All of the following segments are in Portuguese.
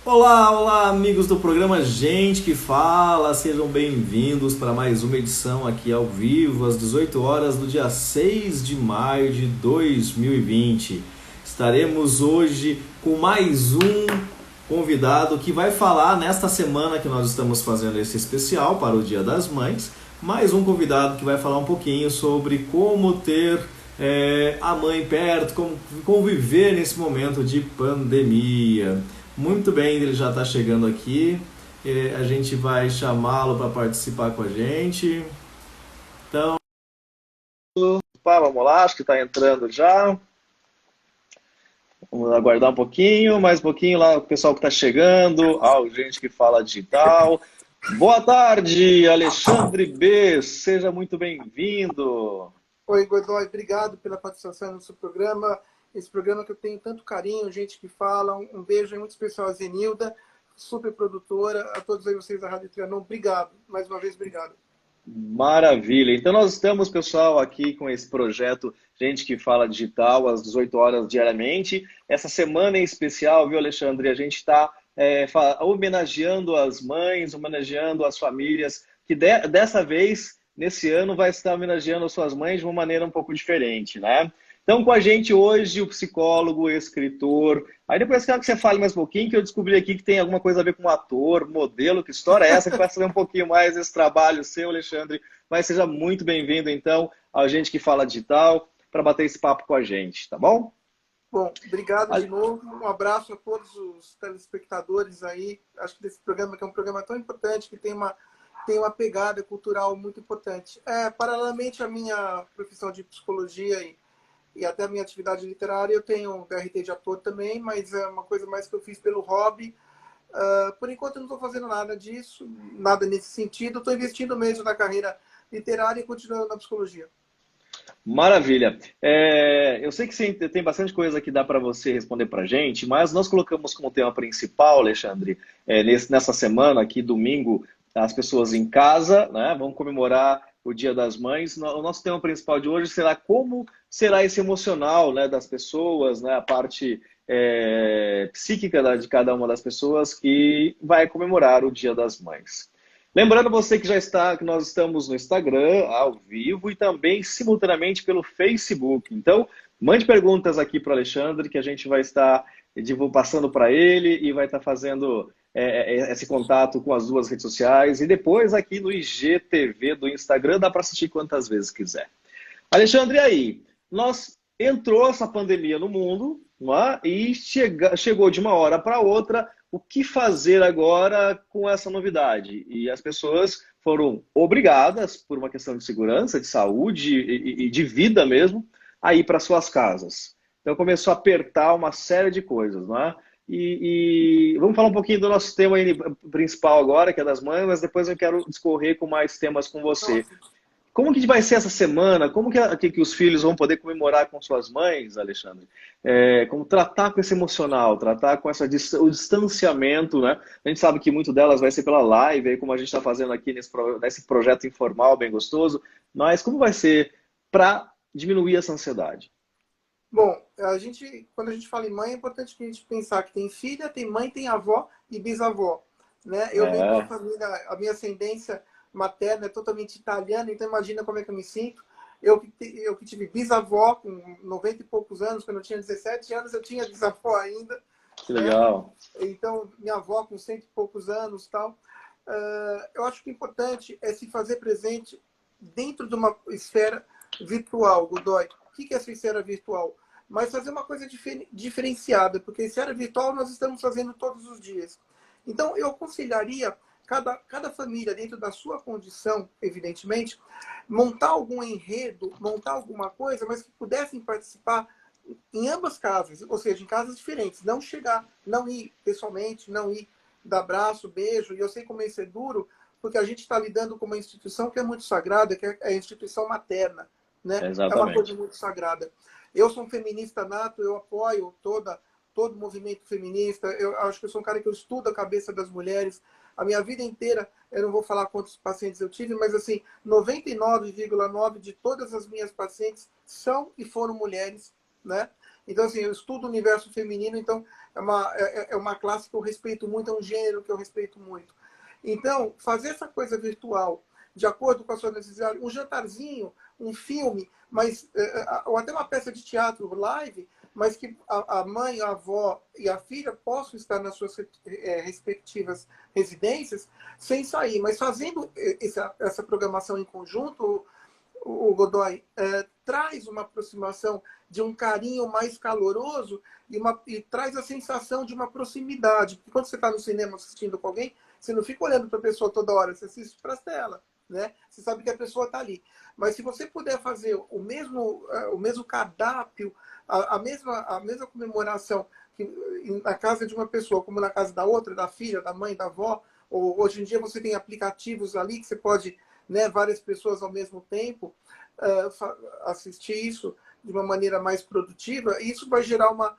Olá, olá, amigos do programa Gente que Fala, sejam bem-vindos para mais uma edição aqui ao vivo, às 18 horas do dia 6 de maio de 2020. Estaremos hoje com mais um convidado que vai falar nesta semana que nós estamos fazendo esse especial para o Dia das Mães, mais um convidado que vai falar um pouquinho sobre como ter a mãe perto, como conviver nesse momento de pandemia. Muito bem, ele já está chegando aqui. A gente vai chamá-lo para participar com a gente. Então, vamos lá, acho que está entrando já. Vamos aguardar um pouquinho, mais um pouquinho lá, o pessoal que está chegando. Gente que fala digital. Boa tarde, Alexandre B. Seja muito bem-vindo. Oi, Godoy, obrigado pela participação no seu programa. Esse programa que eu tenho tanto carinho, gente que fala. Um beijo muito especial a Zenilda, super produtora, a todos aí vocês da Rádio Trianon. Obrigado, mais uma vez, obrigado. Maravilha. Então nós estamos, pessoal, aqui com esse projeto Gente que Fala Digital, às 18 horas diariamente. Essa semana em especial, viu, Alexandre? A gente está homenageando as mães, homenageando as famílias, que dessa vez, nesse ano, vai estar homenageando as suas mães de uma maneira um pouco diferente, né? Então, com a gente hoje, o psicólogo, o escritor. Aí depois quero que você fale mais um pouquinho, que eu descobri aqui que tem alguma coisa a ver com ator, modelo. Que história é essa que vai saber um pouquinho mais desse trabalho seu, Alexandre? Mas seja muito bem-vindo, então, a gente que fala digital, para bater esse papo com a gente, tá bom? Bom, obrigado de novo. Um abraço a todos os telespectadores aí. Acho que desse programa, que é um programa tão importante, que tem uma pegada cultural muito importante. Paralelamente à minha profissão de psicologia e até a minha atividade literária, eu tenho um DRT de ator também, mas é uma coisa mais que eu fiz pelo hobby. Por enquanto eu não estou fazendo nada disso, nada nesse sentido. Estou investindo mesmo na carreira literária e continuando na psicologia. Maravilha. Eu sei que sim, tem bastante coisa que dá para você responder para a gente, mas nós colocamos como tema principal, Alexandre, nessa semana aqui, domingo, as pessoas em casa, né? Vamos comemorar o Dia das Mães. O nosso tema principal de hoje será como será esse emocional, né, das pessoas, né, a parte psíquica de cada uma das pessoas que vai comemorar o Dia das Mães. Lembrando você que que nós estamos no Instagram, ao vivo, e também simultaneamente pelo Facebook. Então, mande perguntas aqui para o Alexandre, que a gente vai estar passando para ele e vai estar fazendo esse contato com as duas redes sociais. E depois aqui no IGTV do Instagram, dá para assistir quantas vezes quiser. Alexandre, e aí? Entrou essa pandemia no mundo, não é? E chegou de uma hora para outra. O que fazer agora com essa novidade? E as pessoas foram obrigadas, por uma questão de segurança, de saúde e de vida mesmo, a ir para suas casas. Então começou a apertar uma série de coisas, não é? E vamos falar um pouquinho do nosso tema principal agora, que é das mães, mas depois eu quero discorrer com mais temas com você. Nossa, Como que vai ser essa semana? Como que os filhos vão poder comemorar com suas mães, Alexandre? Como tratar com esse emocional, tratar com o distanciamento, né? A gente sabe que muito delas vai ser pela live, aí como a gente está fazendo aqui nesse projeto informal bem gostoso, mas como vai ser para diminuir essa ansiedade? bom, quando a gente fala em mãe, é importante que a gente pensar que tem filha, tem mãe, tem avó e bisavó, né? Eu venho de uma É, família, a minha ascendência materna é totalmente italiana, então imagina como é que eu me sinto. Eu que tive bisavó com 90 e poucos anos, quando eu tinha 17 anos, eu tinha bisavó ainda, que né? legal. Então, minha avó com cento e poucos anos tal. Eu acho que o importante é se fazer presente dentro de uma esfera virtual, Godoy. O que é essa esfera virtual? Mas fazer uma coisa diferenciada, porque esfera virtual nós estamos fazendo todos os dias. Então, eu aconselharia cada família, dentro da sua condição, evidentemente, montar algum enredo, montar alguma coisa, mas que pudessem participar em ambas casas, ou seja, em casas diferentes. Não chegar, não ir pessoalmente, não ir dar abraço, beijo. E eu sei como isso é duro, porque a gente está lidando com uma instituição que é muito sagrada, que é a instituição materna, né? É uma coisa Exatamente. muito sagrada. Eu sou um feminista nato, eu apoio todo o movimento feminista. Eu acho que eu sou um cara que eu estudo a cabeça das mulheres. A minha vida inteira, eu não vou falar quantos pacientes eu tive, mas assim, 99,9% de todas as minhas pacientes são e foram mulheres, né? Então, assim, eu estudo o universo feminino, então é uma classe que eu respeito muito, é um gênero que eu respeito muito. Então, fazer essa coisa virtual, de acordo com a sua necessidade, um jantarzinho, um filme, mas, ou até uma peça de teatro live, mas que a mãe, a avó e a filha possam estar nas suas respectivas residências sem sair, mas fazendo essa programação em conjunto, o Godoy, traz uma aproximação de um carinho mais caloroso e traz a sensação de uma proximidade. Porque quando você está no cinema assistindo com alguém, você não fica olhando para a pessoa toda hora, você assiste para as telas, né? Você sabe que a pessoa está ali. Mas se você puder fazer o mesmo cardápio, a mesma comemoração que, na casa de uma pessoa, como na casa da outra, da filha, da mãe, da avó, ou hoje em dia você tem aplicativos ali que você pode, né, várias pessoas ao mesmo tempo, assistir isso de uma maneira mais produtiva, e isso vai gerar uma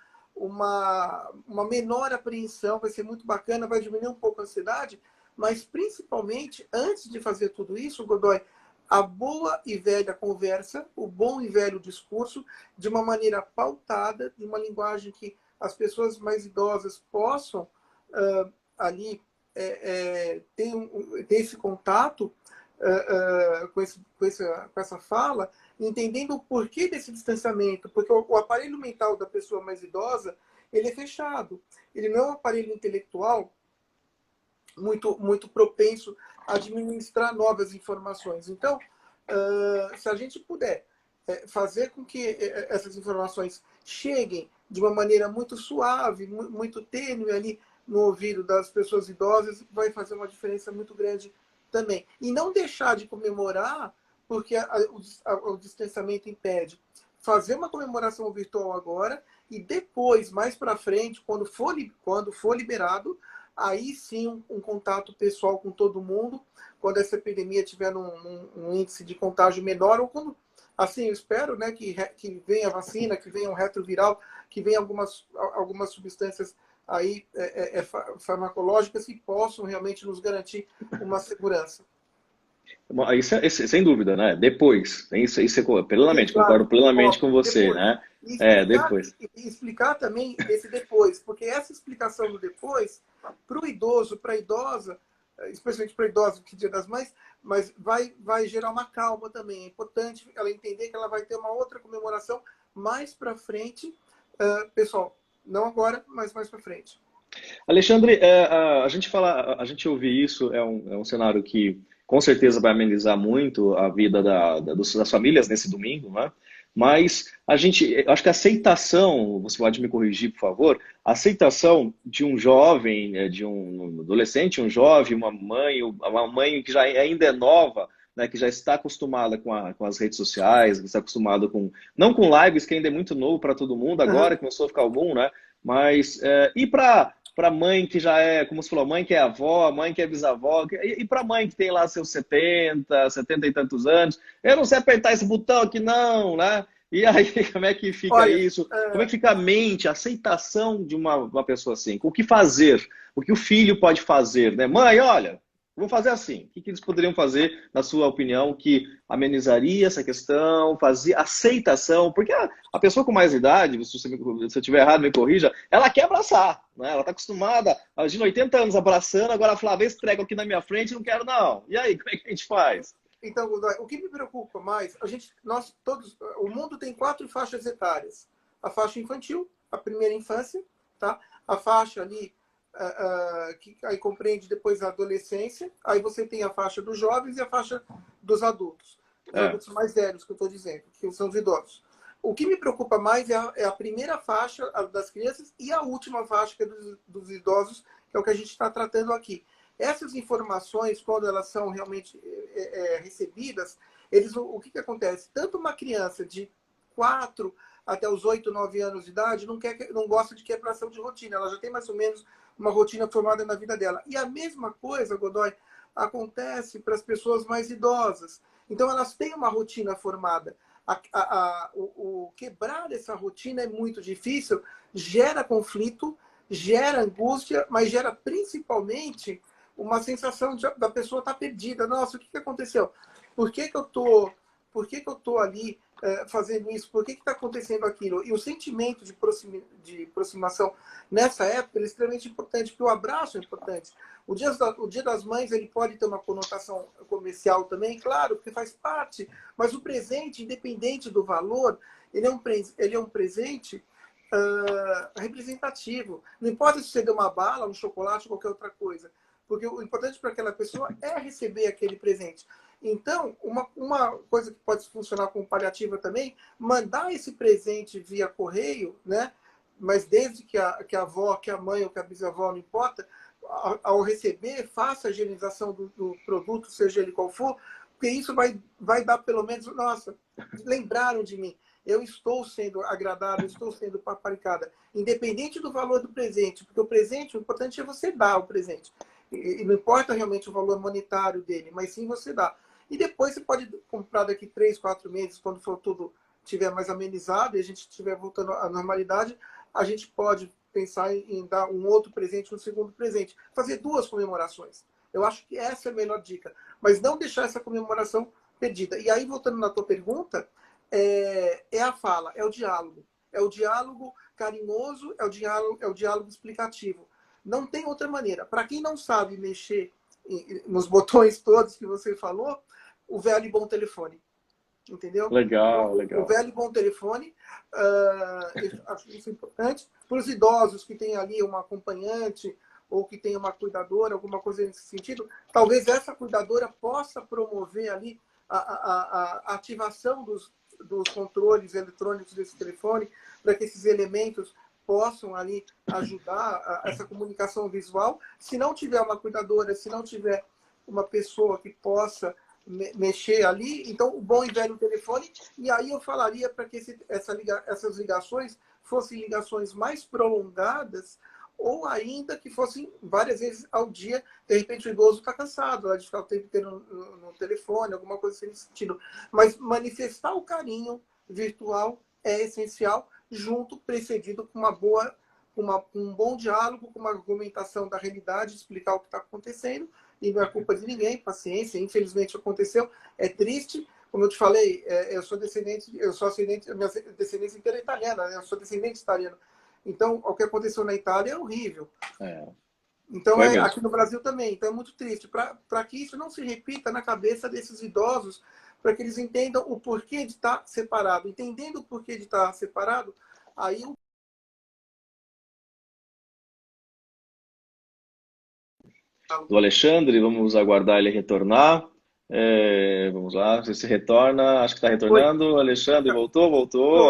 menor apreensão, vai ser muito bacana, vai diminuir um pouco a ansiedade, mas principalmente, antes de fazer tudo isso, Godoy, a boa e velha conversa, o bom e velho discurso, de uma maneira pautada, de uma linguagem que as pessoas mais idosas possam ali ter esse contato com essa fala, entendendo o porquê desse distanciamento, porque o aparelho mental da pessoa mais idosa, ele é fechado, ele não é um aparelho intelectual muito propenso a administrar novas informações. Então, se a gente puder fazer com que essas informações cheguem de uma maneira muito suave, muito tênue ali no ouvido das pessoas idosas, vai fazer uma diferença muito grande também. E não deixar de comemorar porque o distanciamento impede. Fazer uma comemoração virtual agora e depois, mais para frente, quando for liberado, aí sim um contato pessoal com todo mundo, quando essa epidemia tiver um índice de contágio menor, ou quando, assim, eu espero, né, que venha a vacina, que venha um retroviral, que venha algumas substâncias aí farmacológicas que possam realmente nos garantir uma segurança. Isso sem dúvida, né? Depois, Sim, plenamente, claro, concordo plenamente com você, depois. né? E Depois. explicar também esse depois, porque essa explicação do depois, para o idoso, para a idosa, especialmente para a idosa, que é Dia das Mães, mas vai gerar uma calma também. É importante ela entender que ela vai ter uma outra comemoração mais para frente, pessoal, não agora, mas mais para frente. Alexandre, a gente ouvir isso é um cenário que com certeza vai amenizar muito a vida das famílias nesse domingo, né? Mas acho que a aceitação, você pode me corrigir, por favor, a aceitação de um jovem, de um adolescente, um jovem, uma mãe que já ainda é nova, né, que já está acostumada com as redes sociais, que está acostumada não com lives, que ainda é muito novo para todo mundo, agora começou a ficar algum, né? Mas e para mãe que já é, como você falou, mãe que é avó, mãe que é bisavó, e para mãe que tem lá seus 70 e tantos anos, eu não sei apertar esse botão aqui não, né? E aí, como é que fica Olha, isso? Como é que fica a mente, a aceitação de uma pessoa assim? O que fazer? O que o filho pode fazer, né? Mãe, olha, vou fazer assim. O que eles poderiam fazer, na sua opinião, que amenizaria essa questão, fazia aceitação? Porque a pessoa com mais idade, se eu estiver errado, me corrija, ela quer abraçar, né? Ela está acostumada, agindo 80 anos abraçando, agora fala, vê esse treco aqui na minha frente, não quero não. E aí, como é que a gente faz? então, Godoy, o que me preocupa mais, nós todos, o mundo tem 4 faixas etárias. A faixa infantil, a primeira infância, tá? A faixa ali que aí compreende depois a adolescência, aí você tem a faixa dos jovens e a faixa dos adultos. Os adultos mais velhos, que eu estou dizendo, que são os idosos. O que me preocupa mais é a primeira faixa das crianças e a última faixa, que é dos idosos, que é o que a gente está tratando aqui. Essas informações, quando elas são realmente recebidas, o que acontece? Tanto uma criança de 4 até os 8, 9 anos de idade não gosta de quebração de rotina. Ela já tem mais ou menos uma rotina formada na vida dela. E a mesma coisa, Godoy, acontece para as pessoas mais idosas. Então, elas têm uma rotina formada. Quebrar essa rotina é muito difícil, gera conflito, gera angústia, mas gera principalmente uma sensação da pessoa estar perdida. Nossa, o que aconteceu? Por que eu tô ali fazendo isso? Por que está acontecendo aquilo? E o sentimento de aproximação nessa época é extremamente importante, porque o abraço é importante. O Dia das Mães ele pode ter uma conotação comercial também, claro, porque faz parte, mas o presente, independente do valor, ele é um presente representativo. Não importa se você deu uma bala, um chocolate ou qualquer outra coisa, porque o importante para aquela pessoa é receber aquele presente. Então, uma coisa que pode funcionar como paliativa também, mandar esse presente via correio, né? Mas desde que a avó, que a mãe ou que a bisavó, não importa, ao receber, faça a higienização do produto, seja ele qual for, porque isso vai dar pelo menos, nossa, lembraram de mim. Eu estou sendo agradada, estou sendo paparicada, independente do valor do presente, porque o presente, o importante é você dar o presente. E não importa realmente o valor monetário dele, mas sim você dá. E depois você pode comprar daqui 3, 4 meses, quando for tudo estiver mais amenizado e a gente estiver voltando à normalidade, a gente pode pensar em dar um outro presente, um segundo presente. Fazer 2 comemorações. Eu acho que essa é a melhor dica. Mas não deixar essa comemoração perdida. E aí, voltando na tua pergunta, é a fala, é o diálogo. É o diálogo carinhoso, é o diálogo explicativo. Não tem outra maneira. Para quem não sabe mexer nos botões todos que você falou, o velho e bom telefone. Entendeu? Legal, O legal. velho e bom telefone, acho isso importante. Para os idosos que têm ali uma acompanhante ou que tem uma cuidadora, alguma coisa nesse sentido, talvez essa cuidadora possa promover ali a ativação dos controles eletrônicos desse telefone, para que esses elementos possam ali ajudar essa comunicação visual. Se não tiver uma cuidadora, se não tiver uma pessoa que possa mexer ali, então o bom e velho telefone, e aí eu falaria para que essas ligações fossem ligações mais prolongadas, ou ainda que fossem várias vezes ao dia. De repente o idoso está cansado de ficar o tempo inteiro no telefone, alguma coisa nesse sentido. Mas manifestar o carinho virtual é essencial, junto, precedido com um bom diálogo, com uma argumentação da realidade, explicar o que está acontecendo, e não é culpa de ninguém, paciência, infelizmente aconteceu, é triste. Como eu te falei, eu sou descendente, minha descendência inteira é italiana, né? Eu sou descendente italiano. Então, o que aconteceu na Itália é horrível. Então, Foi mesmo. aqui no Brasil também. Então, é muito triste. Para que isso não se repita na cabeça desses idosos, para que eles entendam o porquê de estar separado. Entendendo o porquê de estar separado, aí Do Alexandre, vamos aguardar ele retornar. Vamos lá, não sei se retorna, acho que está foi. retornando. Alexandre, voltou,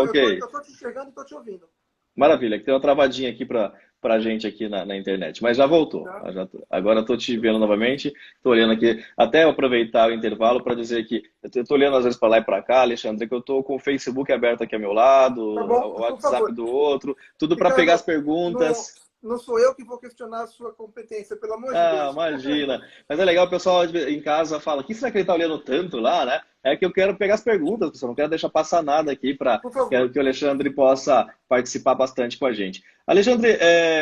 ok. Eu estou te enxergando e estou te ouvindo. Maravilha, que tem uma travadinha aqui para a gente aqui na internet, mas já voltou. Tá? Agora estou te vendo novamente, estou olhando aqui, até aproveitar o intervalo para dizer que eu estou olhando às vezes para lá e para cá, Alexandre, que eu estou com o Facebook aberto aqui ao meu lado, Tá bom, o por WhatsApp favor. do outro, tudo para Ricardo, pegar as perguntas. não sou eu que vou questionar a sua competência, pelo amor de Ah, Deus. imagina. Mas é legal, o pessoal em casa fala, o que será que ele está olhando tanto lá, né? É que eu quero pegar as perguntas, pessoal, não quero deixar passar nada aqui para Por que favor. o Alexandre possa participar bastante com a gente. Alexandre,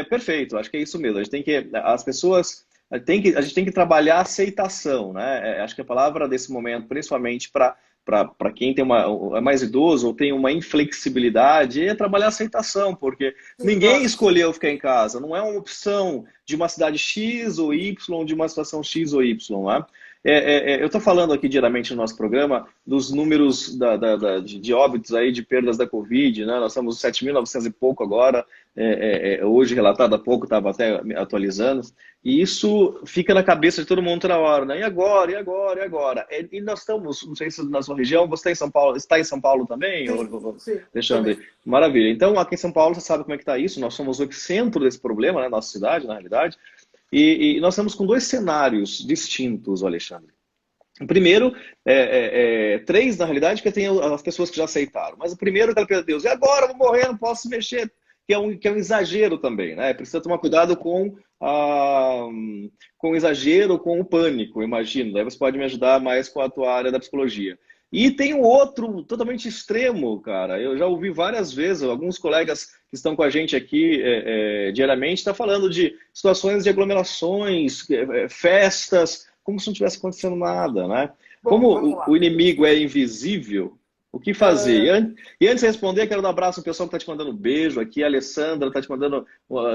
perfeito, acho que é isso mesmo. As pessoas, a gente tem que trabalhar a aceitação, né? Acho que a palavra desse momento, principalmente para quem é mais idoso ou tem uma inflexibilidade, é trabalhar a aceitação, porque Sim, ninguém nossa. escolheu ficar em casa, não é uma opção de uma cidade X ou Y, de uma situação X ou Y, né? Eu estou falando aqui diariamente no nosso programa dos números de óbitos aí, de perdas da Covid, né? Nós estamos 7.900 e pouco agora, hoje relatado há pouco, estava até atualizando, e isso fica na cabeça de todo mundo toda hora, né? E agora, e agora, e agora? E nós estamos, não sei se na sua região, você está em São Paulo também, Sim, também. Alexandre? Maravilha. Então, aqui em São Paulo, você sabe como é que está isso, nós somos o epicentro desse problema, né? Nossa cidade, na realidade. E nós estamos com 2 cenários distintos, Alexandre. O primeiro, 3 na realidade, que tem as pessoas que já aceitaram. Mas o primeiro, aquela Deus, e agora eu vou morrer, não posso se mexer, que é um exagero também, né? Precisa tomar cuidado com o exagero, com o pânico, imagino. Daí você pode me ajudar mais com a tua área da psicologia. E tem um outro totalmente extremo, cara. Eu já ouvi várias vezes, alguns colegas que estão com a gente aqui diariamente estão falando de situações de aglomerações, festas, como se não tivesse acontecendo nada, né? Bom, vamos Como lá. o inimigo é invisível, O que fazer? E antes de responder, quero dar um abraço ao pessoal que está te mandando um beijo aqui. A Alessandra está te mandando,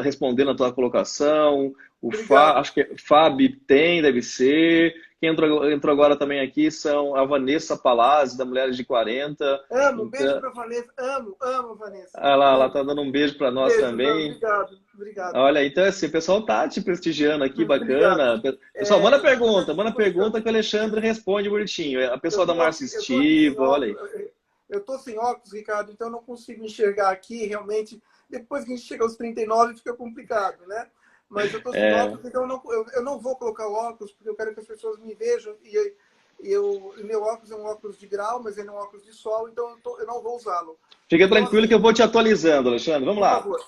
respondendo a tua colocação. Obrigado. Acho que Fábio tem, deve ser. Quem entrou agora também aqui são a Vanessa Palazzi, da Mulheres de 40. Amo, beijo Então, para Vanessa. Amo, amo, Vanessa. ela Amo. está dando um beijo para nós Beijo, Van. também. Obrigado, obrigado. Olha, então assim, o pessoal tá te prestigiando aqui, Obrigado. bacana. Pessoal, manda Eu estou à manda disposição. pergunta que o Alexandre responde bonitinho. A Eu pessoa da estou Márcia aqui, eu tô aqui sem Estiva, olha aí. óculos. Eu estou sem óculos, Ricardo, então eu não consigo enxergar aqui realmente. Depois que a gente chega aos 39, fica complicado, né? Mas eu estou sem É, óculos, então eu não vou colocar o óculos, porque eu quero que as pessoas me vejam. E meu óculos é um óculos de grau, mas ele é um óculos de sol, então eu não vou usá-lo. fica Então, tranquilo assim, que eu vou te atualizando, Alexandre. Vamos por lá. favor.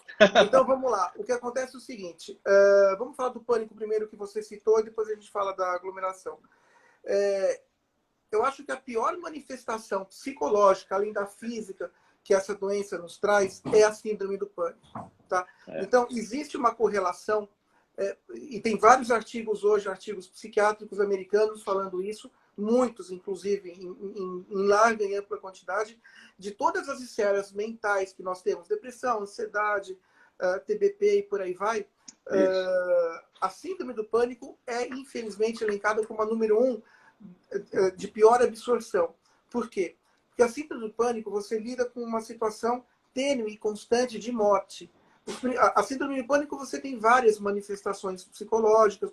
Então, vamos lá. O que acontece é o seguinte. Vamos falar do pânico primeiro que você citou, e depois a gente fala da aglomeração. Eu acho que a pior manifestação psicológica, além da física, que essa doença nos traz, é a síndrome do pânico. Tá? É, Então, existe uma correlação, e tem vários artigos hoje, artigos psiquiátricos americanos falando isso, muitos, inclusive, em larga e ampla quantidade, de todas as esferas mentais que nós temos, depressão, ansiedade, TBP e por aí vai, isso. a síndrome do pânico é, infelizmente, elencada como a número um de pior absorção. Por quê? Porque a síndrome do pânico, você lida com uma situação tênue e constante de morte. A síndrome do pânico, você tem várias manifestações psicológicas,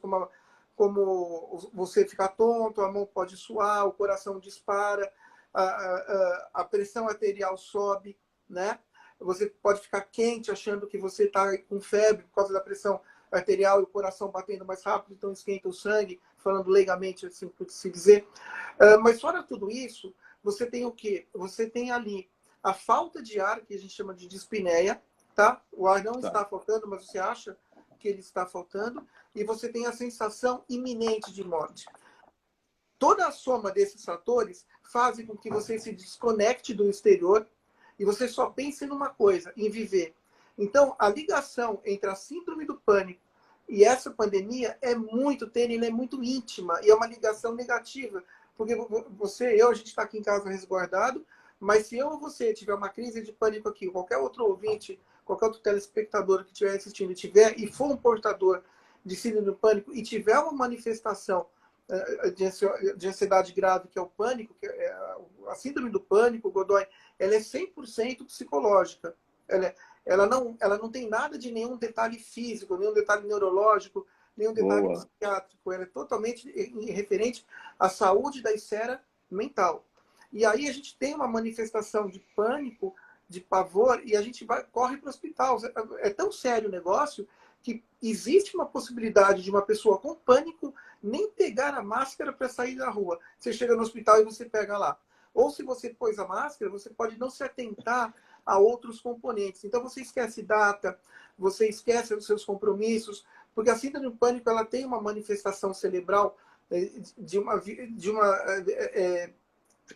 como você ficar tonto, a mão pode suar, o coração dispara, a pressão arterial sobe, né? Você pode ficar quente achando que você está com febre por causa da pressão arterial e o coração batendo mais rápido, então esquenta o sangue, falando leigamente, assim por se dizer. Mas fora tudo isso, você tem o quê? Você tem ali a falta de ar, que a gente chama de dispneia, tá? O ar não Tá. está faltando, mas você acha que ele está faltando, e você tem a sensação iminente de morte. Toda a soma desses fatores fazem com que você se desconecte do exterior e você só pense numa coisa, em viver. Então, a ligação entre a síndrome do pânico e essa pandemia é muito tênue, é muito íntima e é uma ligação negativa. Porque a gente está aqui em casa resguardado, mas se eu ou você tiver uma crise de pânico aqui, qualquer outro ouvinte, qualquer outro telespectador que estiver assistindo e for um portador de síndrome do pânico e tiver uma manifestação de ansiedade grave, que é o pânico, que é a síndrome do pânico, Godoy, ela é 100% psicológica. Ela não tem nada de nenhum detalhe físico, nenhum detalhe neurológico, nenhum detalhe Boa. psiquiátrico. Ela é totalmente referente à saúde da esfera mental. E aí a gente tem uma manifestação de pânico, de pavor, e a gente corre para o hospital. É tão sério o negócio que existe uma possibilidade de uma pessoa com pânico nem pegar a máscara para sair da rua. Você chega no hospital e você pega lá. Ou se você pôs a máscara, você pode não se atentar a outros componentes. Então você esquece data, você esquece os seus compromissos, porque a síndrome do pânico ela tem uma manifestação cerebral de uma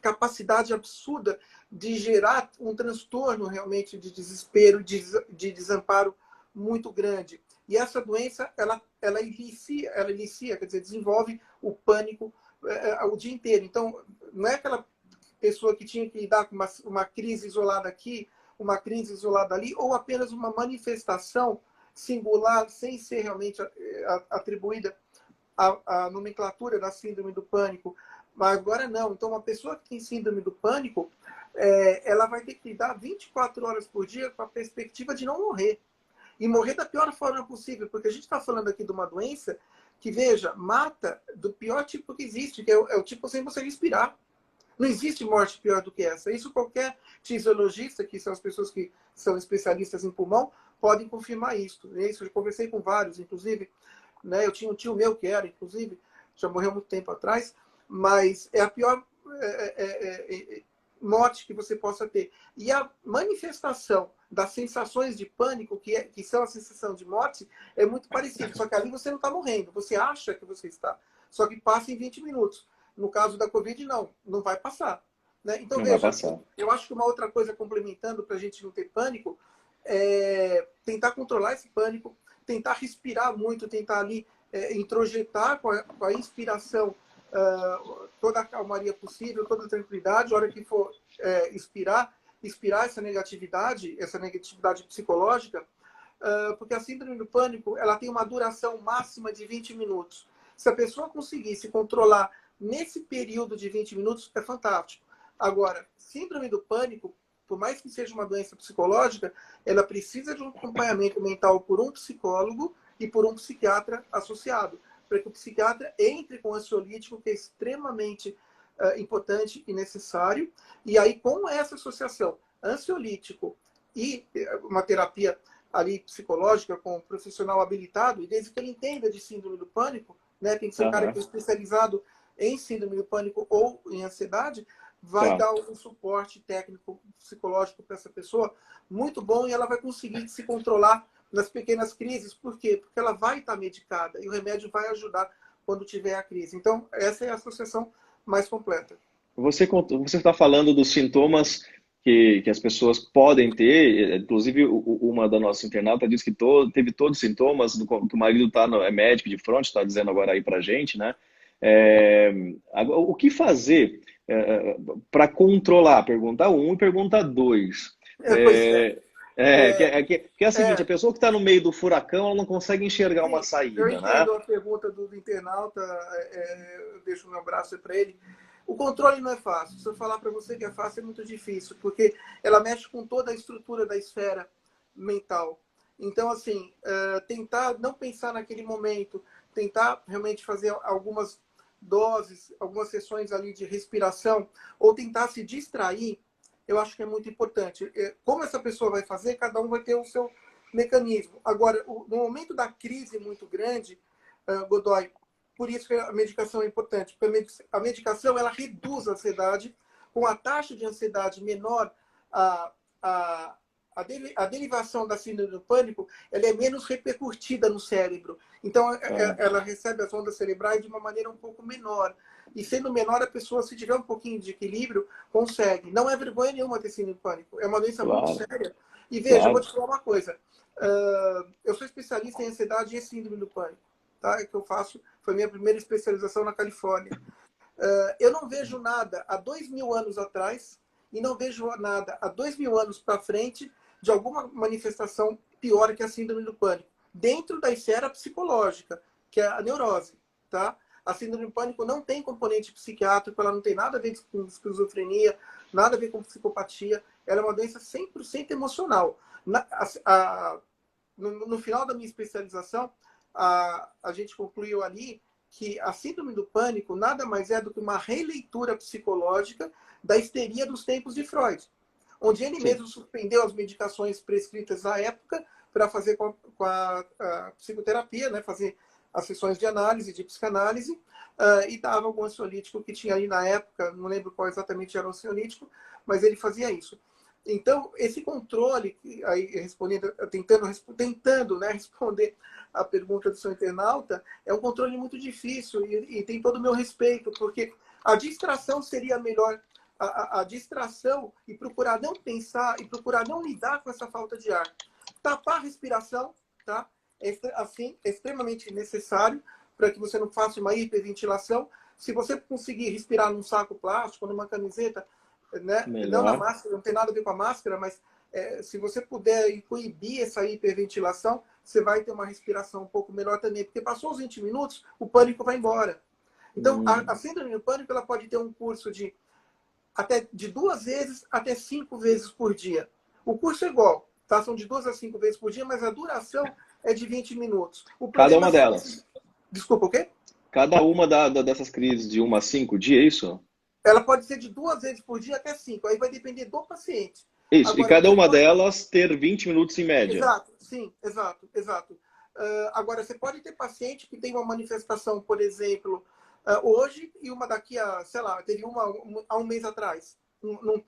capacidade absurda de gerar um transtorno realmente de desespero, de desamparo muito grande. E essa doença, ela inicia, quer dizer, desenvolve o pânico o dia inteiro. Então, não é aquela pessoa que tinha que lidar com uma crise isolada aqui, uma crise isolada ali, ou apenas uma manifestação singular, sem ser realmente atribuída à nomenclatura da síndrome do pânico. Mas agora não. Então, uma pessoa que tem síndrome do pânico, ela vai ter que lidar 24 horas por dia com a perspectiva de não morrer. E morrer da pior forma possível, porque a gente está falando aqui de uma doença que, veja, mata do pior tipo que existe, que é o tipo sem você respirar. Não existe morte pior do que essa. Isso qualquer fisiologista, que são as pessoas que são especialistas em pulmão, podem confirmar isso. Eu conversei com vários, inclusive, né? Eu tinha um tio meu que era, inclusive, já morreu muito tempo atrás, mas é a pior morte que você possa ter. E a manifestação das sensações de pânico, que são a sensação de morte, é muito parecida. Só que ali você não está morrendo, você acha que você está. Só que passa em 20 minutos. No caso da Covid, não vai passar. Né? Então, Não vai veja, passar. eu acho que uma outra coisa complementando para a gente não ter pânico é tentar controlar esse pânico, tentar respirar muito, tentar ali introjetar com a inspiração toda a calmaria possível, toda a tranquilidade, a hora que for expirar essa negatividade psicológica, porque a síndrome do pânico ela tem uma duração máxima de 20 minutos. Se a pessoa conseguir se controlar nesse período de 20 minutos, é fantástico. Agora, síndrome do pânico, por mais que seja uma doença psicológica, ela precisa de um acompanhamento mental por um psicólogo e por um psiquiatra associado, para que o psiquiatra entre com ansiolítico, que é extremamente importante e necessário. E aí, com essa associação, ansiolítico e uma terapia ali psicológica com um profissional habilitado, e desde que ele entenda de síndrome do pânico, né, tem que ser um cara que é especializado em síndrome do pânico ou em ansiedade, vai dar um suporte técnico psicológico para essa pessoa muito bom, e ela vai conseguir se controlar nas pequenas crises. Por quê? Porque ela vai estar medicada e o remédio vai ajudar quando tiver a crise. Então, essa é a associação mais completa. Você está falando dos sintomas que as pessoas podem ter, inclusive uma da nossa internauta disse que teve todos os sintomas, que o marido é médico de fronte, está dizendo agora aí para a gente, né? O que fazer para controlar? Pergunta 1 e pergunta 2. Que é a seguinte, a pessoa que está no meio do furacão, ela não consegue enxergar uma saída, eu né? entendo a pergunta do internauta, eu deixo o meu abraço para ele. O controle não é fácil. Se eu falar para você que é fácil, é muito difícil, porque ela mexe com toda a estrutura da esfera mental. Então, assim, tentar não pensar naquele momento, tentar realmente fazer algumas doses, algumas sessões ali de respiração, ou tentar se distrair, eu acho que é muito importante. Como essa pessoa vai fazer, cada um vai ter o seu mecanismo. Agora, no momento da crise muito grande, Godoy, por isso que a medicação é importante, porque a medicação ela reduz a ansiedade. Com a taxa de ansiedade menor, a derivação da síndrome do pânico ela é menos repercutida no cérebro. Então, ela recebe as ondas cerebrais de uma maneira um pouco menor. E sendo menor, a pessoa, se tiver um pouquinho de equilíbrio, consegue. Não é vergonha nenhuma ter síndrome do pânico. É uma doença muito séria. E veja, eu vou te falar uma coisa. Eu sou especialista em ansiedade e síndrome do pânico. Tá? Que eu faço, foi minha primeira especialização na Califórnia. Eu não vejo nada há 2.000 anos atrás e não vejo nada há 2.000 anos para frente de alguma manifestação pior que a síndrome do pânico, dentro da esfera psicológica, que é a neurose. Tá? A síndrome do pânico não tem componente psiquiátrico, ela não tem nada a ver com esquizofrenia, nada a ver com psicopatia, ela é uma doença 100% emocional. No final da minha especialização, a gente concluiu ali que a síndrome do pânico nada mais é do que uma releitura psicológica da histeria dos tempos de Freud, onde ele mesmo suspendeu as medicações prescritas à época para fazer com a psicoterapia, né, fazer as sessões de análise, de psicanálise, e dava algum ansiolítico que tinha ali na época, não lembro qual exatamente era o ansiolítico, mas ele fazia isso. Então, esse controle, aí respondendo, tentando né, responder a pergunta do seu internauta, é um controle muito difícil e tem todo o meu respeito, porque a distração seria melhor, a distração e procurar não pensar e procurar não lidar com essa falta de ar. Tapar a respiração, tá? Assim, é extremamente necessário para que você não faça uma hiperventilação. Se você conseguir respirar num saco plástico, numa camiseta, né? Não na máscara, não tem nada a ver com a máscara, mas se você puder coibir essa hiperventilação, você vai ter uma respiração um pouco melhor também, porque passou os 20 minutos, o pânico vai embora. Então, a síndrome do pânico ela pode ter um curso de 2 vezes até 5 vezes por dia. O curso é igual, tá? São de 2 a 5 vezes por dia, mas a duração é de 20 minutos. Cada uma delas. Desculpa, o quê? Cada uma dessas crises de 1 a 5 dias, é isso? Ela pode ser de 2 vezes por dia até 5. Aí vai depender do paciente. Isso, agora, e cada uma delas ter 20 minutos em média. Exato, sim, exato. Agora, você pode ter paciente que tem uma manifestação, por exemplo, hoje e uma daqui a, sei lá, teve uma há um mês atrás.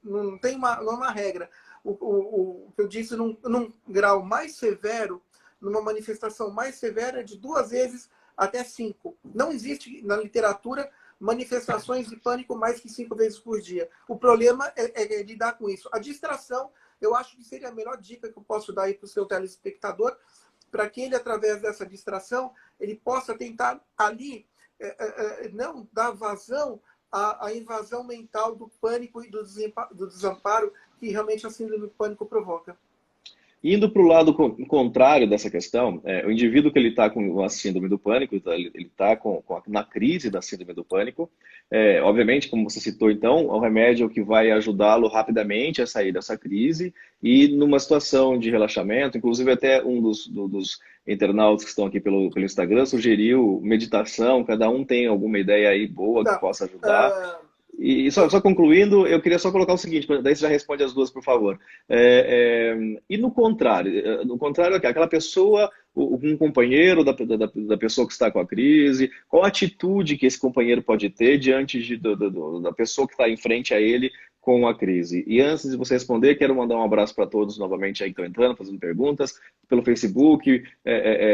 Não tem não é uma regra. O que eu disse, num grau mais severo, numa manifestação mais severa, de 2 vezes até 5. Não existe na literatura manifestações de pânico mais que 5 vezes por dia. O problema é lidar com isso. A distração, eu acho que seria a melhor dica que eu posso dar aí para o seu telespectador, para que ele, através dessa distração, ele possa tentar ali não dar vazão à invasão mental do pânico e do desamparo que realmente a síndrome do pânico provoca. Indo para o lado contrário dessa questão, o indivíduo que ele está com a síndrome do pânico, ele está na crise da síndrome do pânico, obviamente, como você citou, então, o remédio é o que vai ajudá-lo rapidamente a sair dessa crise e numa situação de relaxamento, inclusive até um dos internautas que estão aqui pelo Instagram sugeriu meditação, cada um tem alguma ideia aí boa que Tá. possa ajudar. E só concluindo, eu queria só colocar o seguinte, daí você já responde as duas, por favor. E no contrário? No contrário, aquela pessoa, um companheiro da pessoa que está com a crise, qual a atitude que esse companheiro pode ter diante da pessoa que está em frente a ele com a crise? E antes de você responder, quero mandar um abraço para todos novamente aí que estão entrando, fazendo perguntas, pelo Facebook.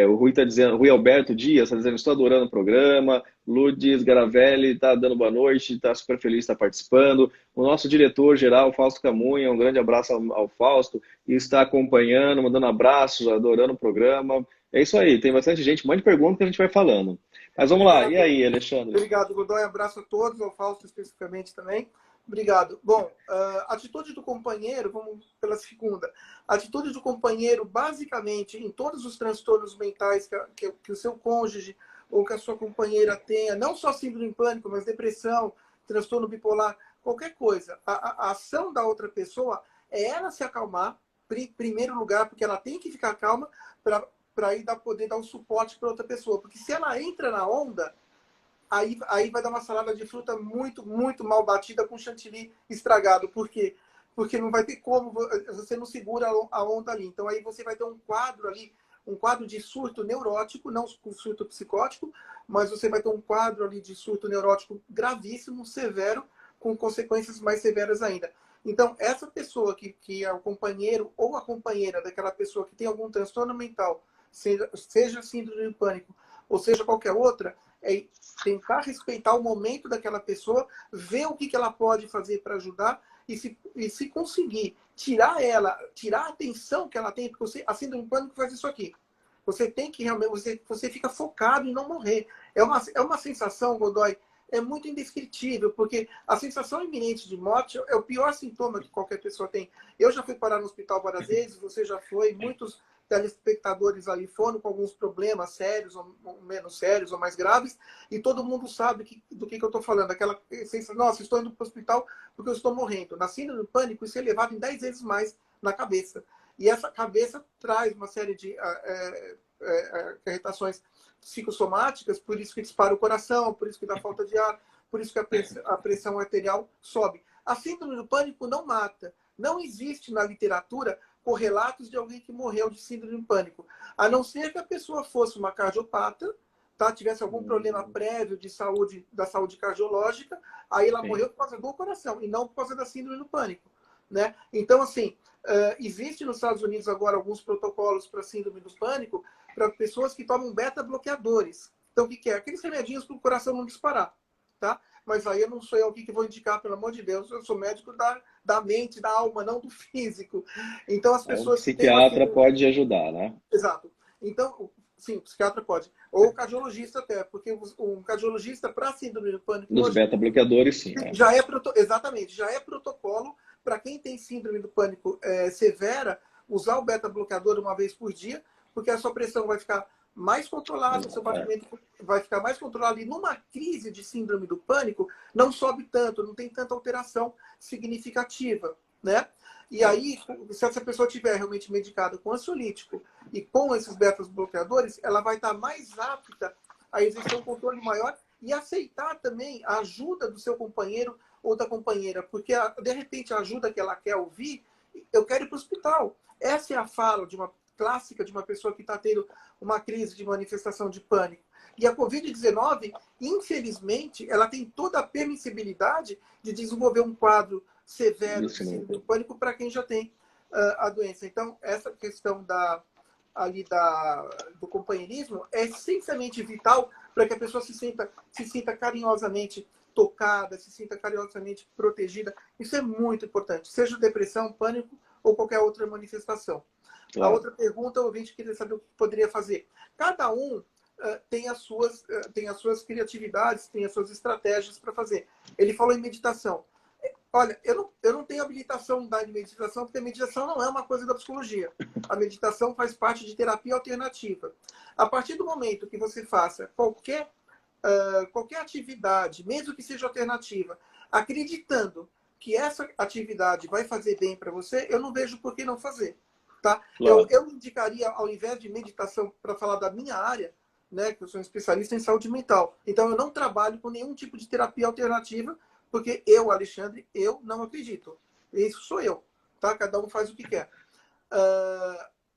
O Rui está dizendo, Rui Alberto Dias está dizendo, estou adorando o programa. Lourdes Garavelli está dando boa noite, está super feliz de estar participando. O nosso diretor-geral, Fausto Camunha, um grande abraço ao Fausto, e está acompanhando, mandando abraços, adorando o programa. É isso aí, tem bastante gente, um monte de perguntas que a gente vai falando. Mas vamos lá, e aí, Alexandre? Obrigado, Godoy. Abraço a todos, ao Fausto especificamente também. Obrigado. Bom, atitude do companheiro, vamos pela segunda. Atitude do companheiro, basicamente, em todos os transtornos mentais que o seu cônjuge ou que a sua companheira tenha, não só síndrome de pânico, mas depressão, transtorno bipolar, qualquer coisa. A ação da outra pessoa é ela se acalmar, em primeiro lugar, porque ela tem que ficar calma para aí poder dar um suporte para outra pessoa. Porque se ela entra na onda, aí vai dar uma salada de fruta muito, muito mal batida com chantilly estragado. Por quê? Porque não vai ter como, você não segura a onda ali. Então aí você vai ter um quadro ali, um quadro de surto neurótico, não surto psicótico, mas você vai ter um quadro ali de surto neurótico gravíssimo, severo, com consequências mais severas ainda. Então, essa pessoa que é o companheiro ou a companheira daquela pessoa que tem algum transtorno mental, seja síndrome de pânico, ou seja qualquer outra, é tentar respeitar o momento daquela pessoa, ver o que ela pode fazer para ajudar e se conseguir tirar a atenção que ela tem, porque a síndrome de pânico faz isso aqui. Você tem que realmente, você fica focado em não morrer. É uma sensação, Godoy, é muito indescritível, porque a sensação iminente de morte é o pior sintoma que qualquer pessoa tem. Eu já fui parar no hospital várias vezes, você já foi, muitos telespectadores ali foram com alguns problemas sérios, ou menos sérios, ou mais graves, e todo mundo sabe do que eu estou falando. Aquela sensação, nossa, estou indo para o hospital porque eu estou morrendo. Na síndrome do pânico, isso é elevado em 10 vezes mais na cabeça. E essa cabeça traz uma série de acarretações psicossomáticas, por isso que dispara o coração, por isso que dá falta de ar, por isso que a pressão arterial sobe. A síndrome do pânico não mata. Não existe na literatura correlatos de alguém que morreu de síndrome de pânico. A não ser que a pessoa fosse uma cardiopata, tá? Tivesse algum problema prévio da saúde cardiológica, aí ela morreu por causa do coração e não por causa da síndrome do pânico. Né? Então, assim, existe nos Estados Unidos agora alguns protocolos para síndrome do pânico para pessoas que tomam beta-bloqueadores. Então, o que é? Aqueles remedinhos para o coração não disparar. Tá? Mas aí eu não sou eu que vou indicar, pelo amor de Deus. Eu sou médico da mente, da alma, não do físico. Então, as pessoas que têm... O psiquiatra pode ajudar, né? Exato. Então, sim, o psiquiatra pode. Ou o cardiologista até, porque um cardiologista para síndrome do pânico... Nos beta-bloqueadores, sim. Exatamente, já é protocolo para quem tem síndrome do pânico severa, usar o beta-bloqueador uma vez por dia, porque a sua pressão vai ficar mais controlada, o seu batimento vai ficar mais controlado. E numa crise de síndrome do pânico, não sobe tanto, não tem tanta alteração significativa, né? E aí, se essa pessoa estiver realmente medicada com ansiolítico e com esses beta-bloqueadores, ela vai estar mais apta a exercer um controle maior e aceitar também a ajuda do seu companheiro ou da companheira, porque de repente a ajuda que ela quer ouvir, eu quero ir para o hospital. Essa é a fala clássica de uma pessoa que está tendo uma crise de manifestação de pânico. E a Covid-19, infelizmente, ela tem toda a permissibilidade de desenvolver um quadro severo de síndrome do pânico para quem já tem a doença. Então, essa questão do companheirismo é essencialmente vital para que a pessoa se sinta carinhosamente tocada, se sinta carinhosamente protegida. Isso é muito importante, seja depressão, pânico ou qualquer outra manifestação. Claro. A outra pergunta, o ouvinte queria saber o que poderia fazer. Cada um tem as suas criatividades, tem as suas estratégias para fazer. Ele falou em meditação. Olha, eu não tenho habilitação da meditação, porque a meditação não é uma coisa da psicologia. A meditação faz parte de terapia alternativa. A partir do momento que você faça qualquer atividade, mesmo que seja alternativa, acreditando que essa atividade vai fazer bem para você, eu não vejo por que não fazer. Tá? Claro. Eu indicaria, ao invés de meditação, para falar da minha área, né, que eu sou um especialista em saúde mental. Então, eu não trabalho com nenhum tipo de terapia alternativa, porque eu, Alexandre, eu não acredito. Isso sou eu. Tá? Cada um faz o que quer.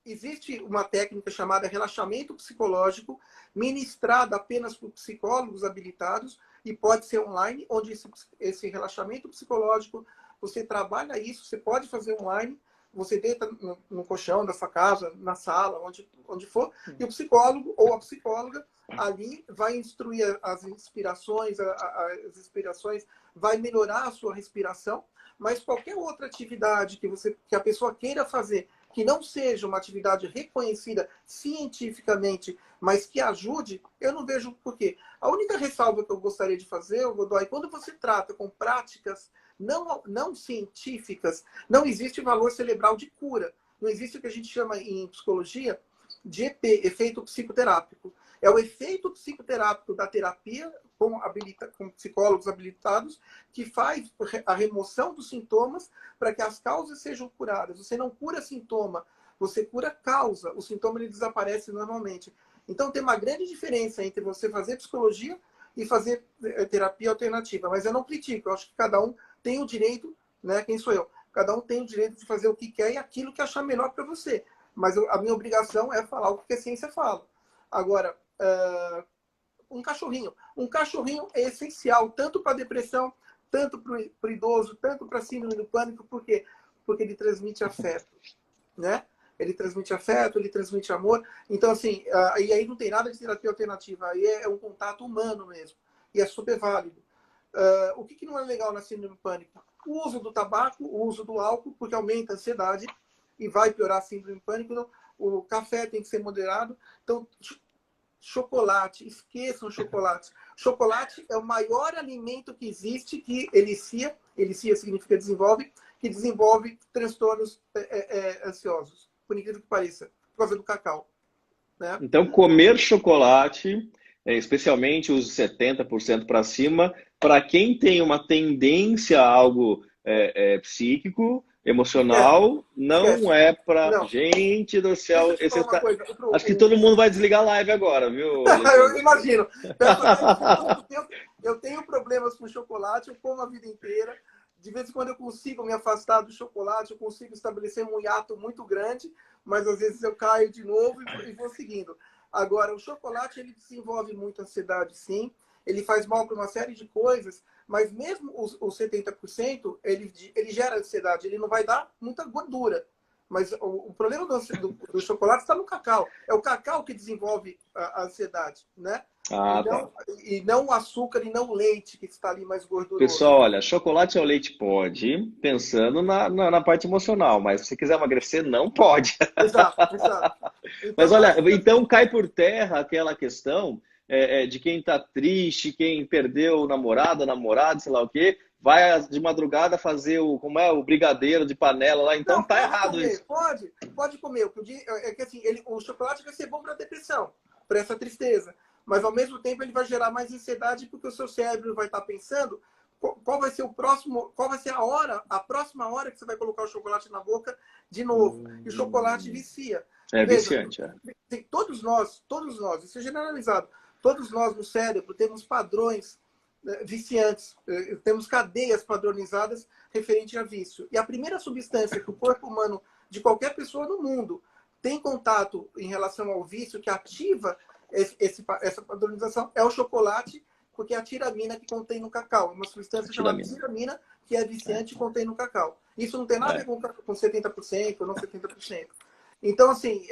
Existe uma técnica chamada relaxamento psicológico, ministrada apenas por psicólogos habilitados, e pode ser online, onde esse relaxamento psicológico, você trabalha isso, você pode fazer online, você deita no colchão da sua casa, na sala, onde for, e o psicólogo ou a psicóloga ali vai instruir as inspirações, as inspirações, vai melhorar a sua respiração, mas qualquer outra atividade que a pessoa queira fazer, que não seja uma atividade reconhecida cientificamente, mas que ajude, eu não vejo por quê. A única ressalva que eu gostaria de fazer, Godoy, quando você trata com práticas não científicas, não existe valor cerebral de cura. Não existe o que a gente chama em psicologia de EP, efeito psicoterápico. É o efeito psicoterápico da terapia com psicólogos habilitados que faz a remoção dos sintomas para que as causas sejam curadas. Você não cura sintoma, você cura causa. O sintoma ele desaparece normalmente. Então tem uma grande diferença entre você fazer psicologia e fazer terapia alternativa. Mas eu não critico, eu acho que cada um tem o direito, né? Quem sou eu? Cada um tem o direito de fazer o que quer e aquilo que achar melhor para você. Mas a minha obrigação é falar o que a ciência fala. Agora, um cachorrinho. Um cachorrinho é essencial, tanto para depressão, tanto para o idoso, tanto para síndrome do pânico. Por quê? Porque ele transmite afeto, né? Ele transmite afeto, ele transmite amor. Então, assim, e aí não tem nada de terapia alternativa. Aí é um contato humano mesmo. E é super válido. O que não é legal na síndrome do pânico? O uso do tabaco, o uso do álcool, porque aumenta a ansiedade e vai piorar a síndrome do pânico. Então, o café tem que ser moderado. Então, chocolate, esqueçam chocolate. Chocolate é o maior alimento que existe que elicia significa desenvolve, que desenvolve transtornos ansiosos, por incrível que pareça, por causa do cacau. Né? Então, comer chocolate, especialmente os 70% para cima, para quem tem uma tendência a algo psíquico, emocional, não Esquece. é para... Não. Gente do Deixa céu, eu te falar uma coisa. acho que todo mundo vai desligar a live agora, viu, Eu Alexandre? imagino. Eu tenho problemas com chocolate, eu como a vida inteira. De vez em quando eu consigo me afastar do chocolate, eu consigo estabelecer um hiato muito grande, mas às vezes eu caio de novo e vou seguindo. Agora, o chocolate ele desenvolve muita ansiedade, sim. Ele faz mal para uma série de coisas, mas mesmo os 70%, ele gera ansiedade. Ele não vai dar muita gordura. Mas o problema do chocolate está no cacau. É o cacau que desenvolve a ansiedade, né? Ah, tá. E não o açúcar e não o leite que está ali mais gorduroso. Pessoal, olha, chocolate ao leite pode, pensando na parte emocional, mas se você quiser emagrecer, não pode. Exato, exato. Mas Então, olha, então cai por terra aquela questão de quem está triste, quem perdeu o namorado, sei lá o quê, vai de madrugada fazer o brigadeiro de panela lá, então não, tá pode errado comer, isso. pode comer. É que assim, o chocolate vai ser bom para depressão, para essa tristeza. Mas ao mesmo tempo ele vai gerar mais ansiedade porque o seu cérebro vai estar pensando qual vai ser qual vai ser a próxima hora que você vai colocar o chocolate na boca de novo. E o chocolate vicia. É Veja, viciante, é. todos nós, isso é generalizado, todos nós no cérebro temos padrões viciantes, temos cadeias padronizadas referente a vício. E a primeira substância que o corpo humano de qualquer pessoa no mundo tem contato em relação ao vício, que ativa essa padronização, é o chocolate, porque é a tiramina que contém no cacau. É uma substância chamada tiramina, que é viciante e contém no cacau. Isso não tem nada a ver com 70% ou não 70%. Então, assim,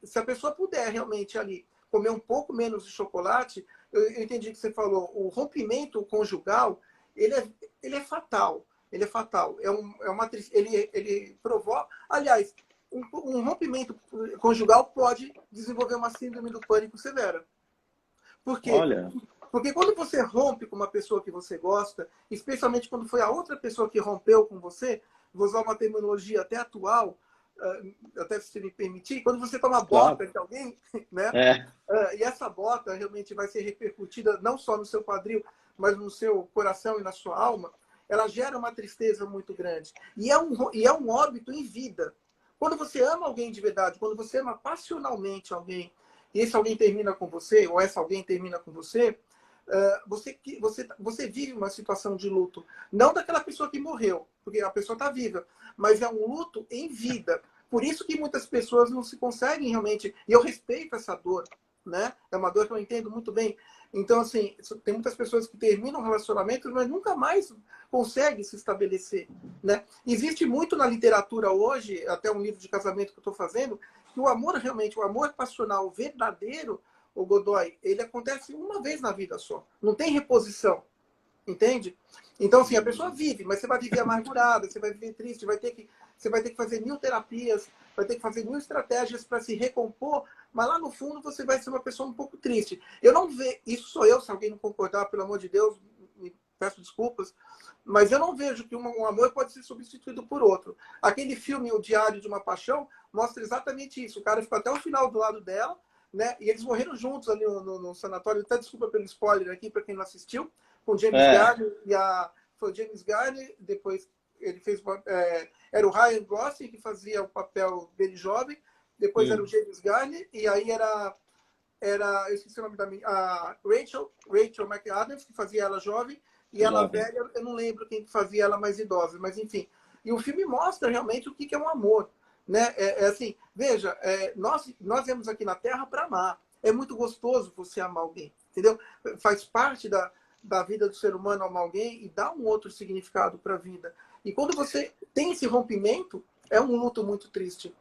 se a pessoa puder realmente ali comer um pouco menos de chocolate, eu entendi que você falou, o rompimento conjugal, ele é fatal. Ele é fatal. Ele provoca... Aliás, um rompimento conjugal pode desenvolver uma síndrome do pânico severa. Por quê? Olha, Porque quando você rompe com uma pessoa que você gosta, especialmente quando foi a outra pessoa que rompeu com você, vou usar uma terminologia até atual, até se me permitir, quando você toma claro. bota de alguém, né? É, E essa bota realmente vai ser repercutida não só no seu quadril, mas no seu coração e na sua alma, ela gera uma tristeza muito grande. E é um óbito em vida. Quando você ama alguém de verdade, quando você ama passionalmente alguém, e esse alguém termina com você, ou essa alguém termina com você, você vive uma situação de luto. Não daquela pessoa que morreu, porque a pessoa está viva, mas é um luto em vida. Por isso que muitas pessoas não se conseguem realmente. E eu respeito essa dor, né? É uma dor que eu entendo muito bem. Então, assim, tem muitas pessoas que terminam relacionamentos, mas nunca mais conseguem se estabelecer, né? Existe muito na literatura hoje, até um livro de casamento que eu estou fazendo, que o amor realmente, o amor passional verdadeiro, o Godoy, ele acontece uma vez na vida só. Não tem reposição. Entende? Então, assim, a pessoa vive, mas você vai viver amargurada, você vai viver triste, você vai ter que fazer mil terapias, vai ter que fazer mil estratégias para se recompor, mas lá no fundo você vai ser uma pessoa um pouco triste. Eu não vejo, isso sou eu, se alguém não concordar, pelo amor de Deus, me peço desculpas, mas eu não vejo que um amor pode ser substituído por outro. Aquele filme, O Diário de uma Paixão, mostra exatamente isso. O cara ficou até o final do lado dela, né? E eles morreram juntos ali no sanatório. Até desculpa pelo spoiler aqui para quem não assistiu, com James é. Garner foi o James Garner, depois ele fez era o Ryan Gosling que fazia o papel dele jovem, depois era o James Garner e aí era eu esqueci o nome a Rachel McAdams que fazia ela jovem e ela Jovem. velha, eu não lembro quem fazia ela mais idosa, mas enfim. E o filme mostra realmente o que é um amor, né? Assim, veja, nós viemos aqui na Terra para amar. É muito gostoso você amar alguém, entendeu? Faz parte da vida do ser humano amar alguém e dá um outro significado para a vida. E quando você tem esse rompimento, é um luto muito triste.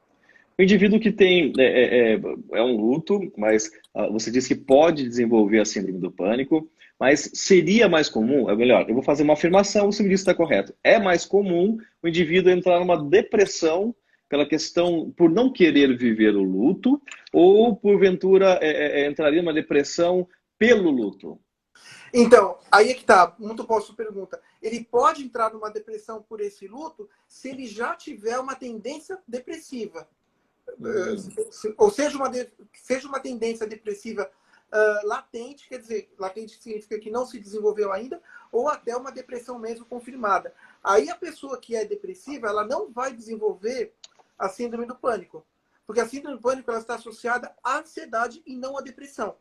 O indivíduo que tem é um luto, mas você disse que pode desenvolver a síndrome do pânico, mas seria mais comum, é melhor, eu vou fazer uma afirmação, você me diz se está correto. É mais comum o indivíduo entrar numa depressão pela questão, por não querer viver o luto, ou porventura entraria numa depressão pelo luto? Então, aí é que tá, muito boa a sua pergunta. Ele pode entrar numa depressão por esse luto se ele já tiver uma tendência depressiva. Hum, Ou seja uma tendência depressiva latente, quer dizer, latente significa que não se desenvolveu ainda, ou até uma depressão mesmo confirmada. Aí a pessoa que é depressiva, ela não vai desenvolver a síndrome do pânico, porque a síndrome do pânico ela está associada à ansiedade e não à depressão,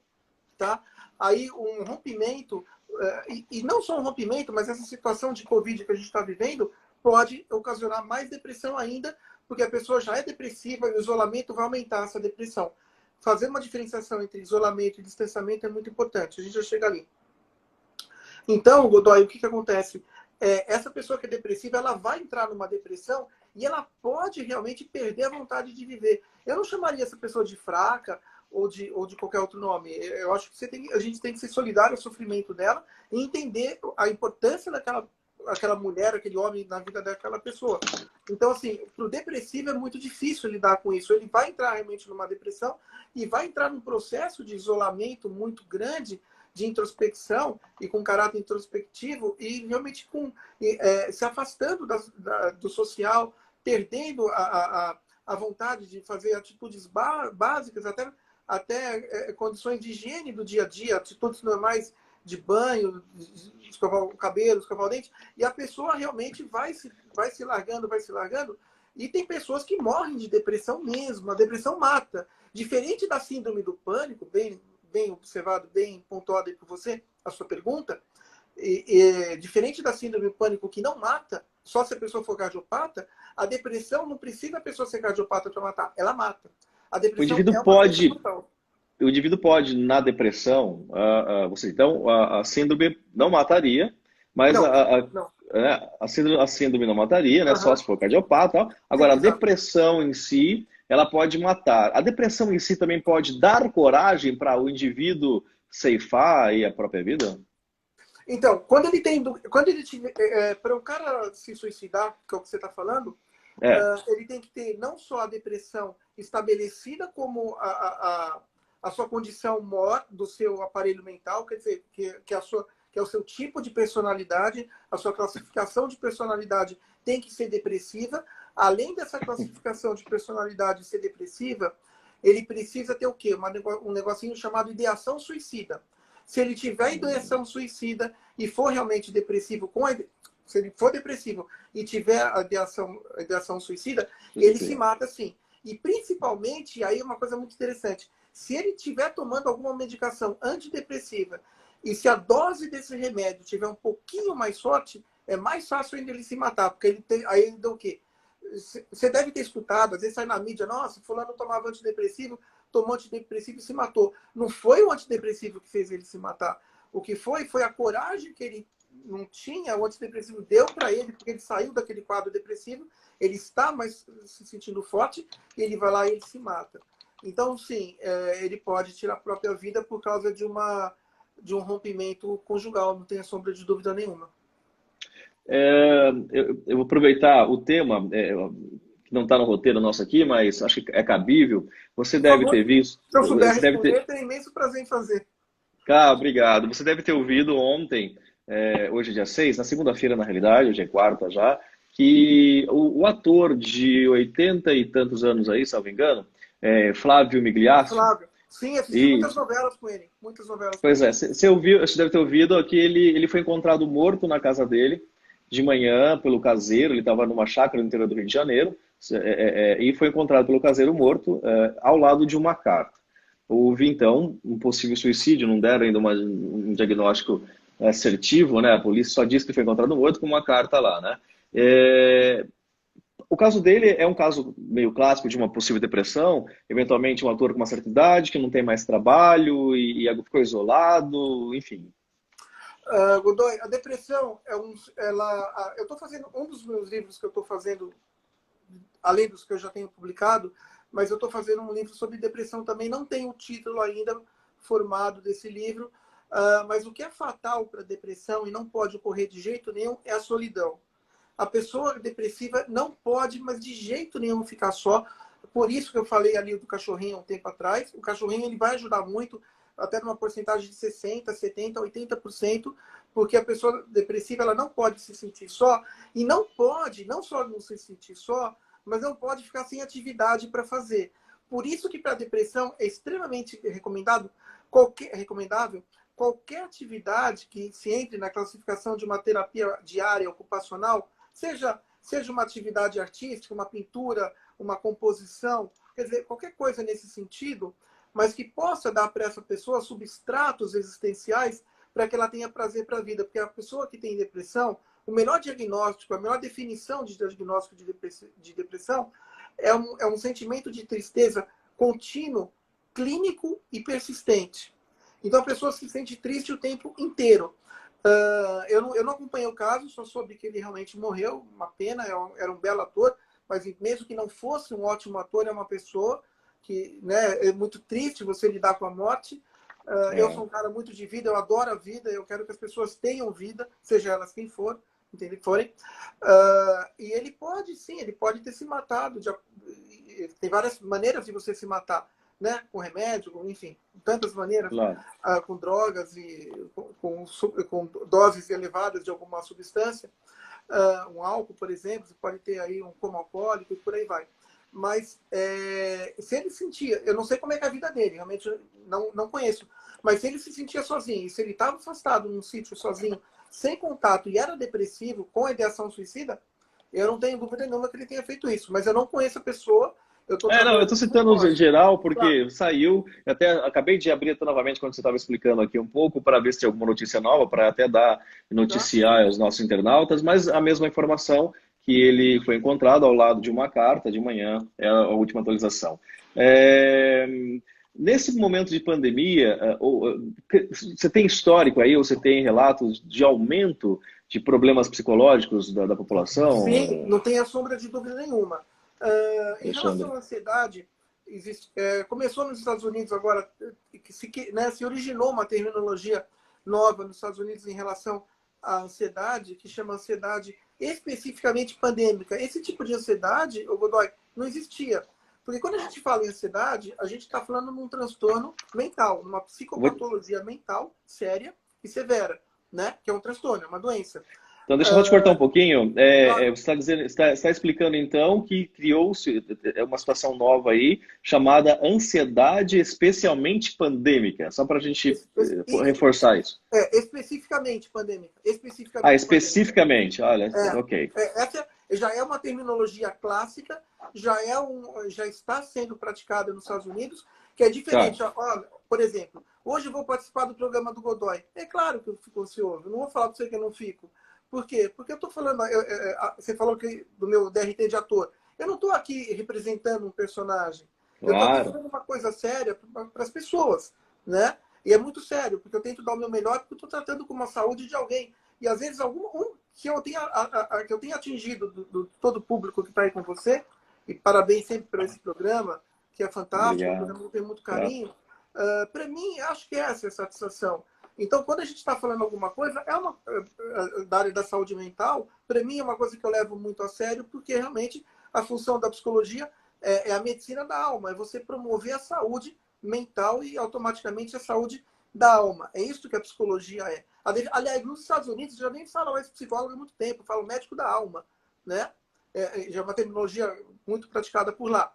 tá? Aí um rompimento, e não só um rompimento, mas essa situação de Covid que a gente está vivendo pode ocasionar mais depressão ainda, porque a pessoa já é depressiva e o isolamento vai aumentar essa depressão. Fazer uma diferenciação entre isolamento e distanciamento é muito importante. A gente já chega ali. Então, Godoy, o que acontece? Essa pessoa que é depressiva, ela vai entrar numa depressão e ela pode realmente perder a vontade de viver. Eu não chamaria essa pessoa de fraca ou de qualquer outro nome. Eu acho que a gente tem que ser solidário ao sofrimento dela e entender a importância aquela mulher, aquele homem na vida daquela pessoa. Então, assim, para o depressivo é muito difícil lidar com isso. Ele vai entrar realmente numa depressão e vai entrar num processo de isolamento muito grande, de introspecção e com caráter introspectivo e realmente se afastando do social, perdendo a vontade de fazer atitudes básicas, até condições de higiene do dia a dia, atitudes normais de banho, de escovar o cabelo, escovar o dente, e a pessoa realmente vai se largando, e tem pessoas que morrem de depressão mesmo, a depressão mata. Diferente da síndrome do pânico, bem observado, bem pontuado aí por você, a sua pergunta, diferente da síndrome do pânico que não mata, só se a pessoa for cardiopata, a depressão não precisa a pessoa ser cardiopata para matar, ela mata. A o depressão indivíduo é uma doença pode mortal. o indivíduo pode, na depressão, então, a síndrome não mataria, mas Não, não. a síndrome não mataria, né? Só Aham. se for cardiopata. Tal. Sim, Agora, a exato. depressão em si, ela pode matar. A depressão em si também pode dar coragem para o indivíduo ceifar aí a própria vida? Então, para o cara se suicidar, que é o que você está falando, É. ele tem que ter não só a depressão estabelecida como a sua condição mor do seu aparelho mental, quer dizer, que é o seu tipo de personalidade, a sua classificação de personalidade tem que ser depressiva. Além dessa classificação de personalidade ser depressiva, ele precisa ter o quê? Um negocinho chamado ideação suicida. Se ele tiver ideação suicida e for realmente depressivo, se ele for depressivo e tiver a ideação suicida, ele se mata sim. E principalmente, aí é uma coisa muito interessante, se ele estiver tomando alguma medicação antidepressiva e se a dose desse remédio tiver um pouquinho mais forte, é mais fácil ainda ele se matar, porque aí ele dá o quê? Você deve ter escutado, às vezes sai na mídia, nossa, fulano tomava antidepressivo, tomou antidepressivo e se matou. Não foi o antidepressivo que fez ele se matar. O que foi a coragem que ele não tinha, o antidepressivo deu para ele, porque ele saiu daquele quadro depressivo, ele está mais se sentindo forte, e ele vai lá e ele se mata. Então, sim, ele pode tirar a própria vida por causa de um rompimento conjugal, não tenha sombra de dúvida nenhuma. Eu vou aproveitar o tema, que não está no roteiro nosso aqui, mas acho que é cabível. Você Por deve favor, ter visto. se eu souber Você deve responder, ter. tenho imenso prazer em fazer. Obrigado. Você deve ter ouvido ontem, hoje é dia 6, na segunda-feira, na realidade, hoje é quarta já, que o ator de 80 e tantos anos aí, salvo engano, Flávio Migliaccio, Flávio. Sim, assisti e muitas novelas com ele. Muitas novelas com pois ele. é, você ouviu, você deve ter ouvido que ele foi encontrado morto na casa dele de manhã pelo caseiro. Ele estava numa chácara no interior do Rio de Janeiro, e foi encontrado pelo caseiro morto, ao lado de uma carta. Houve então um possível suicídio, não deram ainda um diagnóstico assertivo, né? A polícia só disse que foi encontrado morto com uma carta lá, né? O caso dele é um caso meio clássico de uma possível depressão, eventualmente um ator com uma certa idade, que não tem mais trabalho e ficou isolado, enfim. Godoy, a depressão eu estou fazendo um dos meus livros que eu estou fazendo, além dos que eu já tenho publicado, mas eu estou fazendo um livro sobre depressão também. Não tenho o título ainda formado desse livro, mas o que é fatal para a depressão e não pode ocorrer de jeito nenhum é a solidão. A pessoa depressiva não pode, mas de jeito nenhum, ficar só. Por isso que eu falei ali do cachorrinho há um tempo atrás. O cachorrinho ele vai ajudar muito, até numa porcentagem de 60%, 70%, 80%, porque a pessoa depressiva ela não pode se sentir só, e não só não se sentir só, mas não pode ficar sem atividade para fazer. Por isso que para a depressão é extremamente recomendável qualquer atividade que se entre na classificação de uma terapia diária ocupacional, seja uma atividade artística, uma pintura, uma composição, quer dizer, qualquer coisa nesse sentido, mas que possa dar para essa pessoa substratos existenciais para que ela tenha prazer para a vida. Porque a pessoa que tem depressão, o melhor diagnóstico, a melhor definição de diagnóstico de depressão é um sentimento de tristeza contínuo, clínico e persistente. Então a pessoa se sente triste o tempo inteiro. Eu não acompanhei o caso, só soube que ele realmente morreu, uma pena, era um belo ator, mas mesmo que não fosse um ótimo ator, é uma pessoa que, né, é muito triste você lidar com a morte. Eu sou um cara muito de vida, eu adoro a vida, eu quero que as pessoas tenham vida, seja elas quem for, forem. E ele pode, sim, ele pode ter se matado. Tem várias maneiras de você se matar, né? Com remédio, enfim, tantas maneiras, Claro. com drogas e com doses elevadas de alguma substância. Um álcool, por exemplo, você pode ter aí um coma alcoólico e por aí vai. Mas se ele sentia, eu não sei como é que é a vida dele, realmente não conheço, mas se ele se sentia sozinho, e se ele estava afastado num sítio sozinho, sem contato, e era depressivo, com a ideação suicida, eu não tenho dúvida nenhuma que ele tenha feito isso, mas eu não conheço a pessoa. Eu estou Eu estou citando em geral porque claro. saiu, até acabei de abrir novamente quando você estava explicando aqui um pouco para ver se tem alguma notícia nova, para até noticiar aos nossos internautas, mas a mesma informação que ele foi encontrado ao lado de uma carta de manhã, é a última atualização. Nesse momento de pandemia, você tem histórico aí, ou você tem relatos de aumento de problemas psicológicos da Sim, população, não tem a sombra de dúvida nenhuma. Em relação Alexandre? à ansiedade, começou nos Estados Unidos agora, se originou uma terminologia nova nos Estados Unidos em relação à ansiedade, que chama ansiedade especificamente pandêmica. Esse tipo de ansiedade, Godoy, não existia. Porque quando a gente fala em ansiedade, a gente está falando num transtorno mental, numa psicopatologia mental séria e severa, né? Que é um transtorno, é uma doença. Então, deixa eu só te cortar um pouquinho. Claro, Você está dizendo, está explicando então que criou-se uma situação nova aí chamada ansiedade especialmente pandêmica, só para a gente isso, reforçar isso. especificamente pandêmica. Ah, Especificamente pandêmica. especificamente, olha, ok. Essa já é uma terminologia clássica, já está sendo praticada nos Estados Unidos, que é Tá, diferente. Olha, por exemplo, hoje eu vou participar do programa do Godoy. É claro que eu fico ansioso, eu não vou falar para você que eu não fico. Por quê? Porque eu estou falando, você falou que do meu DRT de ator. Eu não estou aqui representando um personagem. Eu estou aqui claro. falando uma coisa séria para as pessoas, né? E é muito sério, porque eu tento dar o meu melhor, porque eu estou tratando com a saúde de alguém. E às vezes que eu tenha atingido do todo o público que está aí com você, e parabéns sempre por esse programa, que é fantástico, um programa Obrigado. que eu tenho muito Tá. carinho. Para mim, acho que essa é a satisfação. Então, quando a gente está falando alguma coisa, da área da saúde mental, para mim é uma coisa que eu levo muito a sério, porque realmente a função da psicologia é a medicina da alma, é você promover a saúde mental e automaticamente a saúde da alma. É isso que a psicologia é. Aliás, nos Estados Unidos já nem falam mais psicólogo há muito tempo, falam médico da alma, né? Já é uma terminologia muito praticada por lá.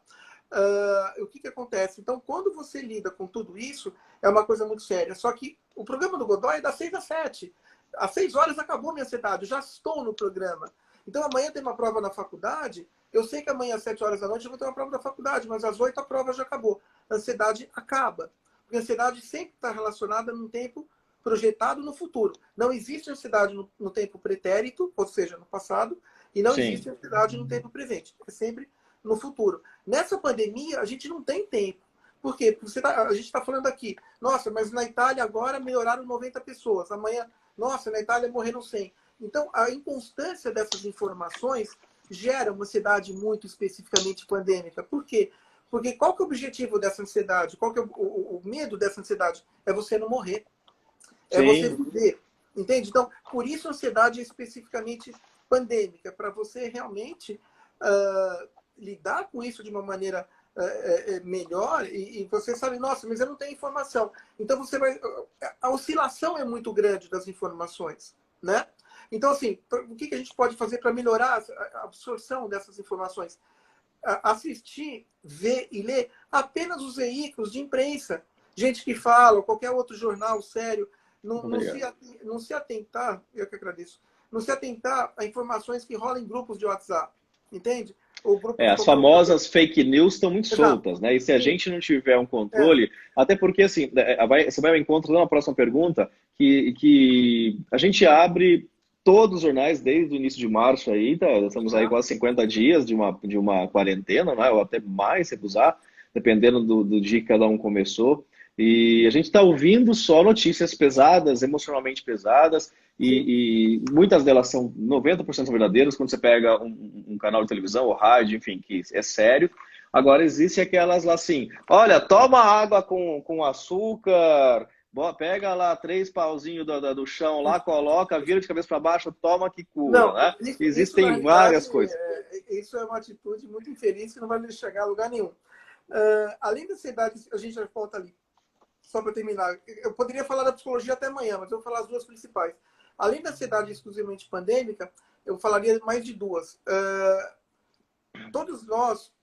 O que acontece? Então, quando você lida com tudo isso, é uma coisa muito séria. Só que o programa do Godoy é das 6 às 7. Às 6 horas acabou minha ansiedade, eu já estou no programa. Então, amanhã tem uma prova na faculdade, eu sei que amanhã às 7 horas da noite eu vou ter uma prova da faculdade, mas às 8 a prova já acabou. A ansiedade acaba. Porque a ansiedade sempre está relacionada num tempo projetado no futuro. Não existe ansiedade no tempo pretérito, ou seja, no passado, e não existe Sim. ansiedade no tempo presente. É sempre no futuro. Nessa pandemia, a gente não tem tempo. Por quê? Porque a gente está falando aqui, nossa, mas na Itália agora melhoraram 90 pessoas, amanhã, nossa, na Itália morreram 100. Então, a inconstância dessas informações gera uma ansiedade muito especificamente pandêmica. Por quê? Porque qual que é o objetivo dessa ansiedade? Qual que é o medo dessa ansiedade? É você não morrer. É você Sim. viver. Entende? Então, por isso a ansiedade é especificamente pandêmica, para você realmente lidar com isso de uma maneira melhor e você sabe, nossa, mas eu não tenho informação. Então, você vai... A oscilação é muito grande das informações, né? Então, assim, o que a gente pode fazer para melhorar a absorção dessas informações? Assistir, ver e ler apenas os veículos de imprensa. Gente que fala, qualquer outro jornal sério, Obrigado. não se atentar, eu que agradeço, não se atentar a informações que rolam em grupos de WhatsApp, entende? Ou grupos de As qualquer outra coisa. famosas fake news estão muito Exato. soltas, né? E se a Sim. gente não tiver um É. controle, até porque assim, você vai ao encontro na próxima pergunta, que a gente abre todos os jornais desde o início de março aí, tá? Estamos aí Tá? quase 50 dias de uma quarentena, né? Ou até mais, se usar, dependendo do dia que cada um começou. E a gente está ouvindo só notícias pesadas, emocionalmente pesadas, Sim. e muitas delas são 90% verdadeiras quando você pega um canal de televisão ou rádio, enfim, que é sério. Agora, existe aquelas lá assim, olha, toma água com açúcar, pega lá 3 pauzinhos do chão lá, coloca, vira de cabeça para baixo, toma que cura, Não, né? isso na Existem realidade, várias coisas. isso é uma atitude muito infeliz que não vai me chegar a lugar nenhum. Além da ansiedade, a gente já volta ali. Só para terminar, eu poderia falar da psicologia até amanhã, mas eu vou falar as duas principais. Além da ansiedade exclusivamente pandêmica, eu falaria mais de duas. Todos nós,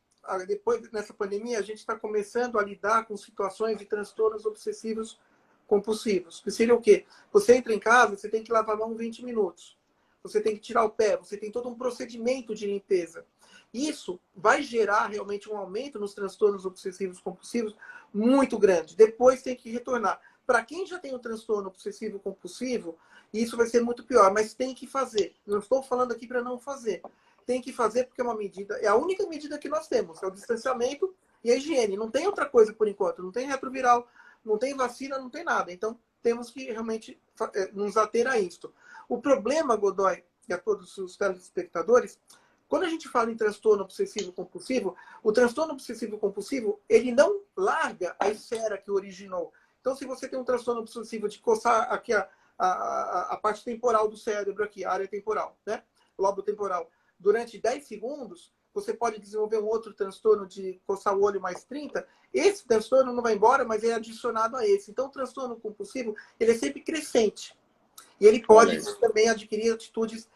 depois nessa pandemia, a gente está começando a lidar com situações de transtornos obsessivos compulsivos. Que seria o quê? Você entra em casa, você tem que lavar a mão 20 minutos. Você tem que tirar o pé, você tem todo um procedimento de limpeza. Isso vai gerar realmente um aumento nos transtornos obsessivos compulsivos muito grande. Depois tem que retornar. Para quem já tem um transtorno obsessivo compulsivo, isso vai ser muito pior, mas tem que fazer. Não estou falando aqui para não fazer. Tem que fazer porque é uma medida, é a única medida que nós temos, é o distanciamento e a higiene. Não tem outra coisa por enquanto, não tem retroviral, não tem vacina, não tem nada. Então, temos que realmente nos ater a isto. O problema, Godoy, e a todos os telespectadores, quando a gente fala em transtorno obsessivo-compulsivo, o transtorno obsessivo-compulsivo, ele não larga a esfera que originou. Então, se você tem um transtorno obsessivo de coçar aqui a parte temporal do cérebro, aqui, a área temporal, né? O lobo temporal, durante 10 segundos, você pode desenvolver um outro transtorno de coçar o olho mais 30, esse transtorno não vai embora, mas é adicionado a esse. Então, o transtorno compulsivo, ele é sempre crescente. E ele pode também adquirir atitudes,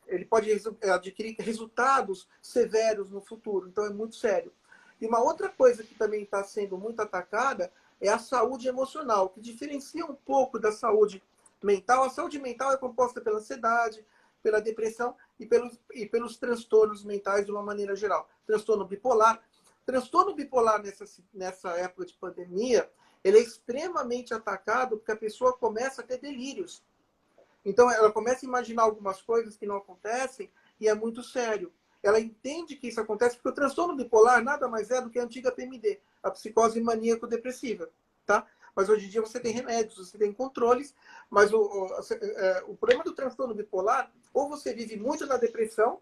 ele pode adquirir resultados severos no futuro. Então, é muito sério. E uma outra coisa que também está sendo muito atacada é a saúde emocional, que diferencia um pouco da saúde mental. A saúde mental é composta pela ansiedade, pela depressão e pelos transtornos mentais de uma maneira geral. Transtorno bipolar. Transtorno bipolar nessa época de pandemia, ele é extremamente atacado porque a pessoa começa a ter delírios. Então, ela começa a imaginar algumas coisas que não acontecem e é muito sério. Ela entende que isso acontece porque o transtorno bipolar nada mais é do que a antiga PMD, a psicose maníaco-depressiva, tá? Mas hoje em dia você tem remédios, você tem controles, mas o problema do transtorno bipolar, ou você vive muito na depressão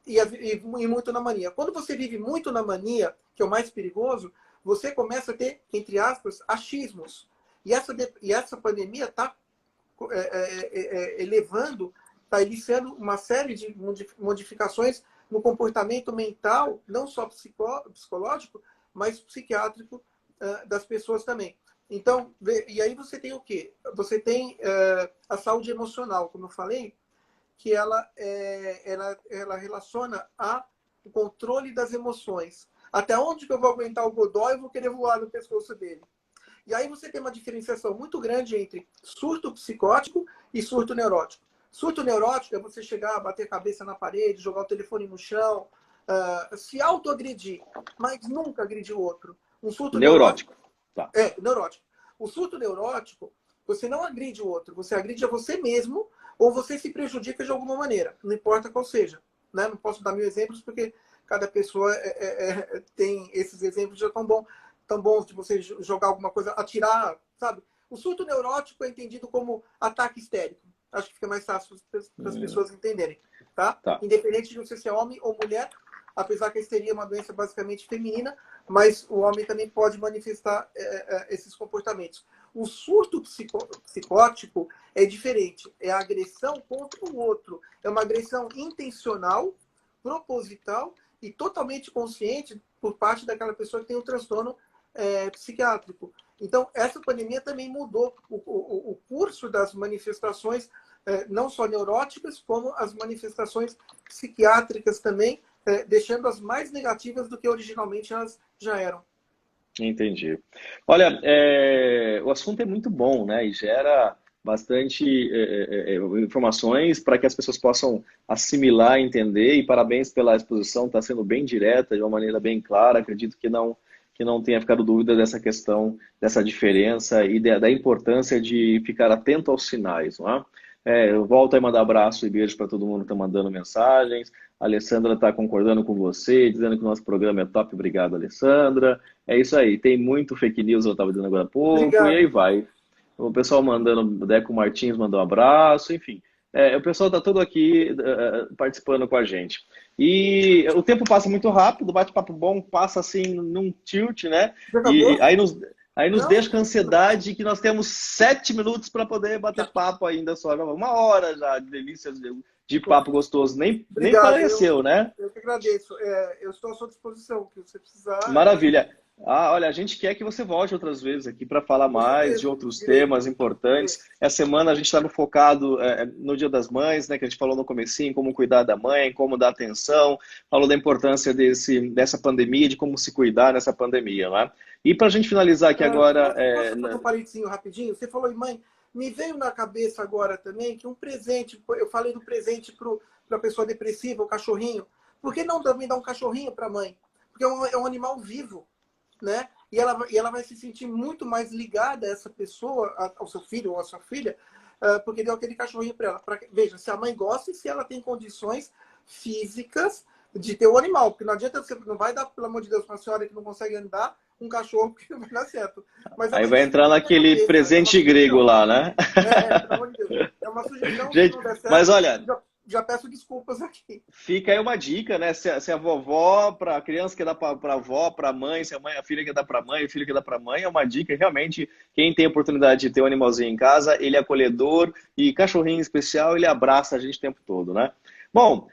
e muito na mania. Quando você vive muito na mania, que é o mais perigoso, você começa a ter, entre aspas, achismos. E essa pandemia está está iniciando uma série de modificações no comportamento mental, não só psicológico, mas psiquiátrico das pessoas também. Então, e aí você tem o quê? Você tem a saúde emocional, como eu falei, que ela relaciona o controle das emoções. Até onde que eu vou aguentar o Godoy e vou querer voar no pescoço dele? E aí você tem uma diferenciação muito grande entre surto psicótico e surto neurótico. Surto neurótico é você chegar, bater a cabeça na parede, jogar o telefone no chão, se autoagredir, mas nunca agredir o outro. Um surto neurótico. Tá. Neurótico. O surto neurótico, você não agride o outro, você agride a você mesmo ou você se prejudica de alguma maneira, não importa qual seja. Né? Não posso dar mil exemplos porque cada pessoa tem esses exemplos já tão bons de você jogar alguma coisa, atirar, sabe? O surto neurótico é entendido como ataque histérico. Acho que fica mais fácil para as pessoas entenderem, tá? Independente de você ser homem ou mulher, apesar que a histeria é uma doença basicamente feminina, mas o homem também pode manifestar esses comportamentos. O surto psicótico é diferente. É a agressão contra o outro. É uma agressão intencional, proposital e totalmente consciente por parte daquela pessoa que tem um transtorno psiquiátrico. Então, essa pandemia também mudou o curso das manifestações, não só neuróticas, como as manifestações psiquiátricas também, deixando-as mais negativas do que originalmente elas já eram. Entendi. Olha, o assunto é muito bom, né? E gera bastante informações para que as pessoas possam assimilar, entender. E parabéns pela exposição, está sendo bem direta, de uma maneira bem clara. Acredito que não tenha ficado dúvida dessa questão, dessa diferença e da importância de ficar atento aos sinais, não é? Eu volto a mandar abraço e beijo para todo mundo que está mandando mensagens. A Alessandra está concordando com você, dizendo que o nosso programa é top. Obrigado, Alessandra. É isso aí. Tem muito fake news, eu estava dizendo agora há pouco. Obrigado. E aí vai. O pessoal mandando, Deco Martins mandou um abraço, enfim. O pessoal está todo aqui participando com a gente. E o tempo passa muito rápido, o bate-papo bom passa assim num tilt, né? E aí nos deixa com ansiedade que nós temos 7 minutos para poder bater papo ainda só. 1 hora já de delícias de papo gostoso. Nem pareceu, né? Eu que agradeço. Eu estou à sua disposição, o que você precisar. Maravilha. Olha, a gente quer que você volte outras vezes aqui para falar mais de outros temas importantes. Essa semana a gente está focado no Dia das Mães, né? Que a gente falou no comecinho, como cuidar da mãe, como dar atenção, falou da importância dessa pandemia, de como se cuidar nessa pandemia, né? E para a gente finalizar aqui agora... Posso fazer um parentezinho rapidinho? Você falou, mãe, me veio na cabeça agora também que um presente, eu falei do presente para a pessoa depressiva, o cachorrinho. Por que não também dar um cachorrinho para a mãe? Porque é um animal vivo. Né? E ela vai se sentir muito mais ligada a essa pessoa, ao seu filho ou à sua filha, porque deu aquele cachorrinho para ela. Veja, se a mãe gosta e se ela tem condições físicas de ter o animal. Porque não adianta, você não vai dar, pelo amor de Deus, para uma senhora que não consegue andar, um cachorro que não vai dar certo. Mas aí vai entrar naquele presente grego lá, né? Pelo amor de Deus. É uma sugestão, gente, se não der certo, mas olha... Já peço desculpas aqui. Fica aí uma dica, né? Se a vovó, para a criança quer dar para a avó, para a mãe, se a filha quer dar para a mãe, o filho quer dar para a mãe, é uma dica. Realmente, quem tem a oportunidade de ter um animalzinho em casa, ele é acolhedor e cachorrinho especial, ele abraça a gente o tempo todo, né? Bom,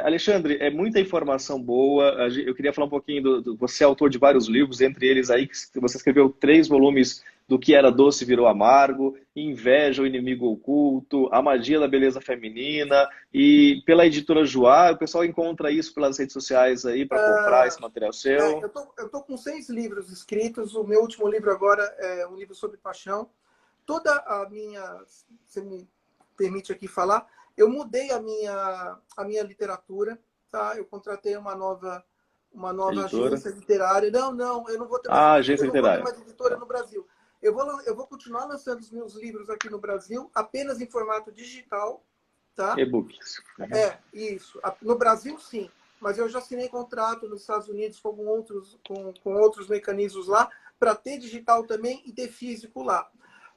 Alexandre, é muita informação boa. Eu queria falar um pouquinho você é autor de vários livros, entre eles aí que você escreveu 3 volumes do Que Era Doce Virou Amargo, Inveja, o Inimigo Oculto, A Magia da Beleza Feminina, e pela editora Joá, o pessoal encontra isso pelas redes sociais aí para comprar esse material seu. Eu tô com 6 livros escritos. O meu último livro agora é um livro sobre paixão. Toda a minha, se me permite aqui falar, eu mudei a minha literatura, tá? Eu contratei uma nova Editora. agência literária. Não, eu não vou ter mais, Ah, eu agência não vou ter literária. mais editora no Brasil. Eu vou continuar lançando os meus livros aqui no Brasil, apenas em formato digital, tá? E-books. Isso. No Brasil, sim. Mas eu já assinei contrato nos Estados Unidos com outros mecanismos lá, para ter digital também e ter físico lá.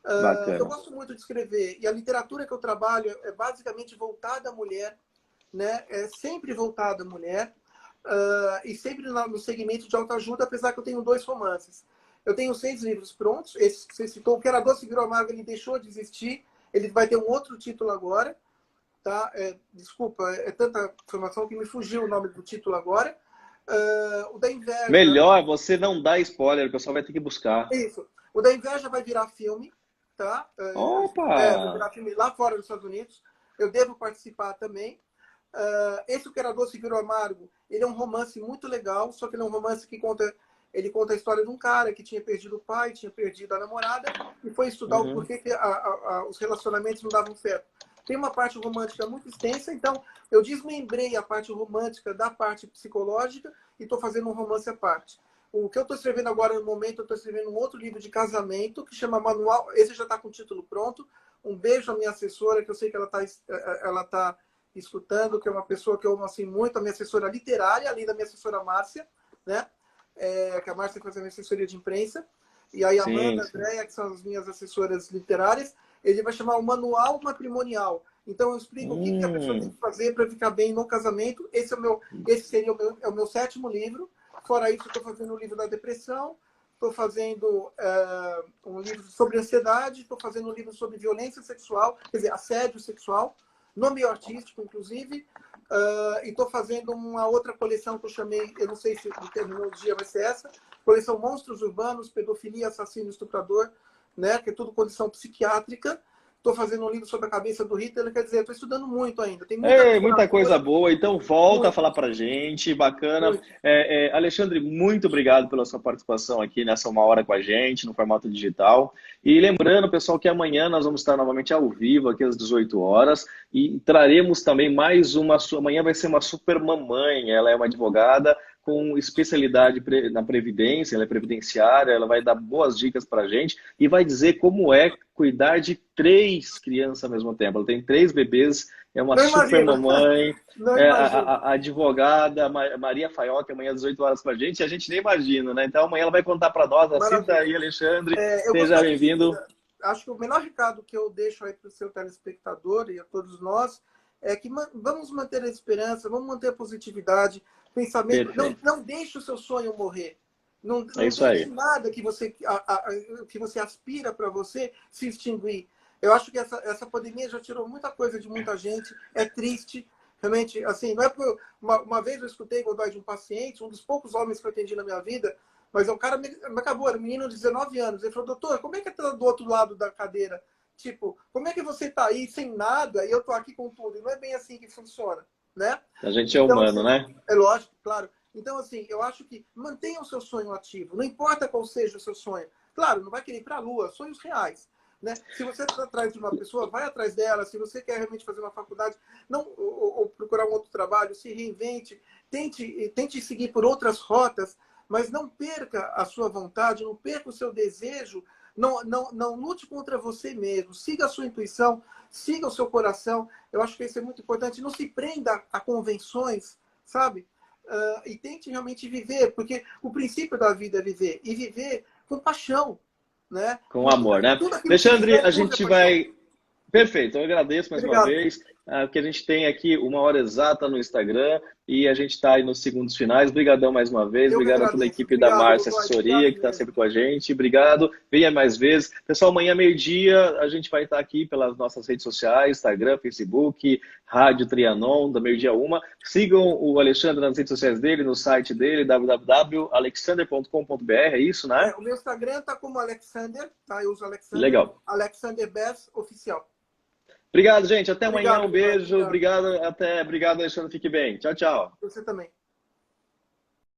Eu Bacana. gosto muito de escrever, e a literatura que eu trabalho é basicamente voltada à mulher, né? É sempre voltada à mulher, e sempre no segmento de autoajuda, apesar que eu tenho 2 romances. Eu tenho 6 livros prontos. Esse que você citou, o Que Era Doce Virou Amargo, ele deixou de existir. Ele vai ter um outro título agora. Tá? Desculpa, é tanta informação que me fugiu o nome do título agora. O da Inveja. Melhor você não dar spoiler, o pessoal vai ter que buscar. Isso. O da Inveja vai virar filme. Tá? Vai Opa! virar filme lá fora dos Estados Unidos. Eu devo participar também. Esse O Que Era Doce Virou Amargo, ele é um romance muito legal, só que ele é um romance que conta a história de um cara que tinha perdido o pai, tinha perdido a namorada, e foi estudar o Uhum. porquê que os relacionamentos não davam certo. Tem uma parte romântica muito extensa, então eu desmembrei a parte romântica da parte psicológica e estou fazendo um romance à parte. O que eu estou escrevendo agora, no momento, eu estou escrevendo um outro livro de casamento, que chama Manual, esse já está com o título pronto. Um beijo à minha assessora, que eu sei que ela tá escutando, que é uma pessoa que eu amo assim muito, a minha assessora literária, além da minha assessora Márcia, né? Que a Márcia faz a minha assessoria de imprensa, e aí a Sim, Amanda, a sim. Andréia, que são as minhas assessoras literárias. Ele vai chamar o Manual Matrimonial. Então eu explico o que a pessoa tem Hum, que fazer para ficar bem no casamento. Esse seria o meu 7º livro. Fora isso, estou fazendo o livro da depressão, estou fazendo um livro sobre ansiedade, estou fazendo um livro sobre violência sexual, quer dizer, assédio sexual, no meio artístico, inclusive. E estou fazendo uma outra coleção que eu chamei, eu não sei se a terminologia vai ser essa, coleção Monstros Urbanos, Pedofilia, Assassino, Estuprador, né? Que é tudo condição psiquiátrica. Estou fazendo um livro sobre a cabeça do Hitler, quer dizer, estou estudando muito ainda. Tem muita muita coisa literatura, boa. Então volta a muito, falar pra gente. Bacana. muito. Alexandre, muito obrigado pela sua participação aqui nessa 1 hora com a gente, no formato digital. E lembrando, pessoal, que amanhã nós vamos estar novamente ao vivo, aqui às 18 horas, e traremos também mais uma. Amanhã vai ser uma super mamãe. Ela é uma advogada com especialidade na previdência, ela é previdenciária, ela vai dar boas dicas para a gente e vai dizer como é cuidar de 3 crianças ao mesmo tempo. Ela tem 3 bebês, é uma Não super imagino, mamãe, não imagino. a advogada Maria Faioca, amanhã às 18 horas para a gente, e a gente nem imagina, né? Então amanhã ela vai contar para nós, assista Maravilha. aí, Alexandre, Eu seja gostaria, bem-vindo. acho que o menor recado que eu deixo aí para o seu telespectador e a todos nós é que vamos manter a esperança, vamos manter a positividade, pensamento. Não, Perfeito, não deixe o seu sonho morrer. Não, é não isso deixe aí. nada que você aspira para você se extinguir. Eu acho que essa pandemia já tirou muita coisa de muita gente. É triste. Realmente, assim, não é por... Uma vez eu escutei, Godoy, de um paciente, um dos poucos homens que eu atendi na minha vida, mas o cara me acabou, era um menino de 19 anos. Ele falou, doutor, como é que tá do outro lado da cadeira? Tipo, como é que você tá aí sem nada e eu tô aqui com tudo? E não é bem assim que funciona, né? A gente é Então, humano, assim, né? é lógico, claro. Então, assim, eu acho que mantenha o seu sonho ativo, não importa qual seja o seu sonho. Claro, não vai querer ir para a Lua, sonhos reais. Né? Se você está atrás de uma pessoa, vai atrás dela. Se você quer realmente fazer uma faculdade, não, ou procurar um outro trabalho, se reinvente, tente seguir por outras rotas, mas não perca a sua vontade, não perca o seu desejo, não lute contra você mesmo. Siga a sua intuição, siga o seu coração. Eu acho que isso é muito importante. Não se prenda a convenções, sabe? E tente realmente viver, porque o princípio da vida é viver, e viver com paixão, né? Com amor, né? Tudo aquilo que Alexandre, vier, a use a gente paixão. vai. Perfeito, eu agradeço mais uma Obrigado. vez. que a gente tem aqui 1 hora exata no Instagram e a gente está aí nos segundos finais. Obrigadão mais uma vez. Eu que Obrigado a toda a agradeço. equipe da Obrigado, Márcia Godoy. Assessoria, Obrigado que está mesmo. sempre com a gente. Obrigado. Venha mais vezes. Pessoal, amanhã, meio-dia, a gente vai estar aqui pelas nossas redes sociais, Instagram, Facebook, Rádio Trianon, da meio-dia 1. Sigam o Alexandre nas redes sociais dele, no site dele, www.alexander.com.br. É isso, né? O meu Instagram tá como Alexander, tá? Eu uso Alexander. Legal. Alexander Bess Oficial. Obrigado, gente. Até amanhã. Obrigado, Um Godoy. beijo. Obrigado. Obrigado, Alexandre. Fique bem. Tchau, tchau. Você também.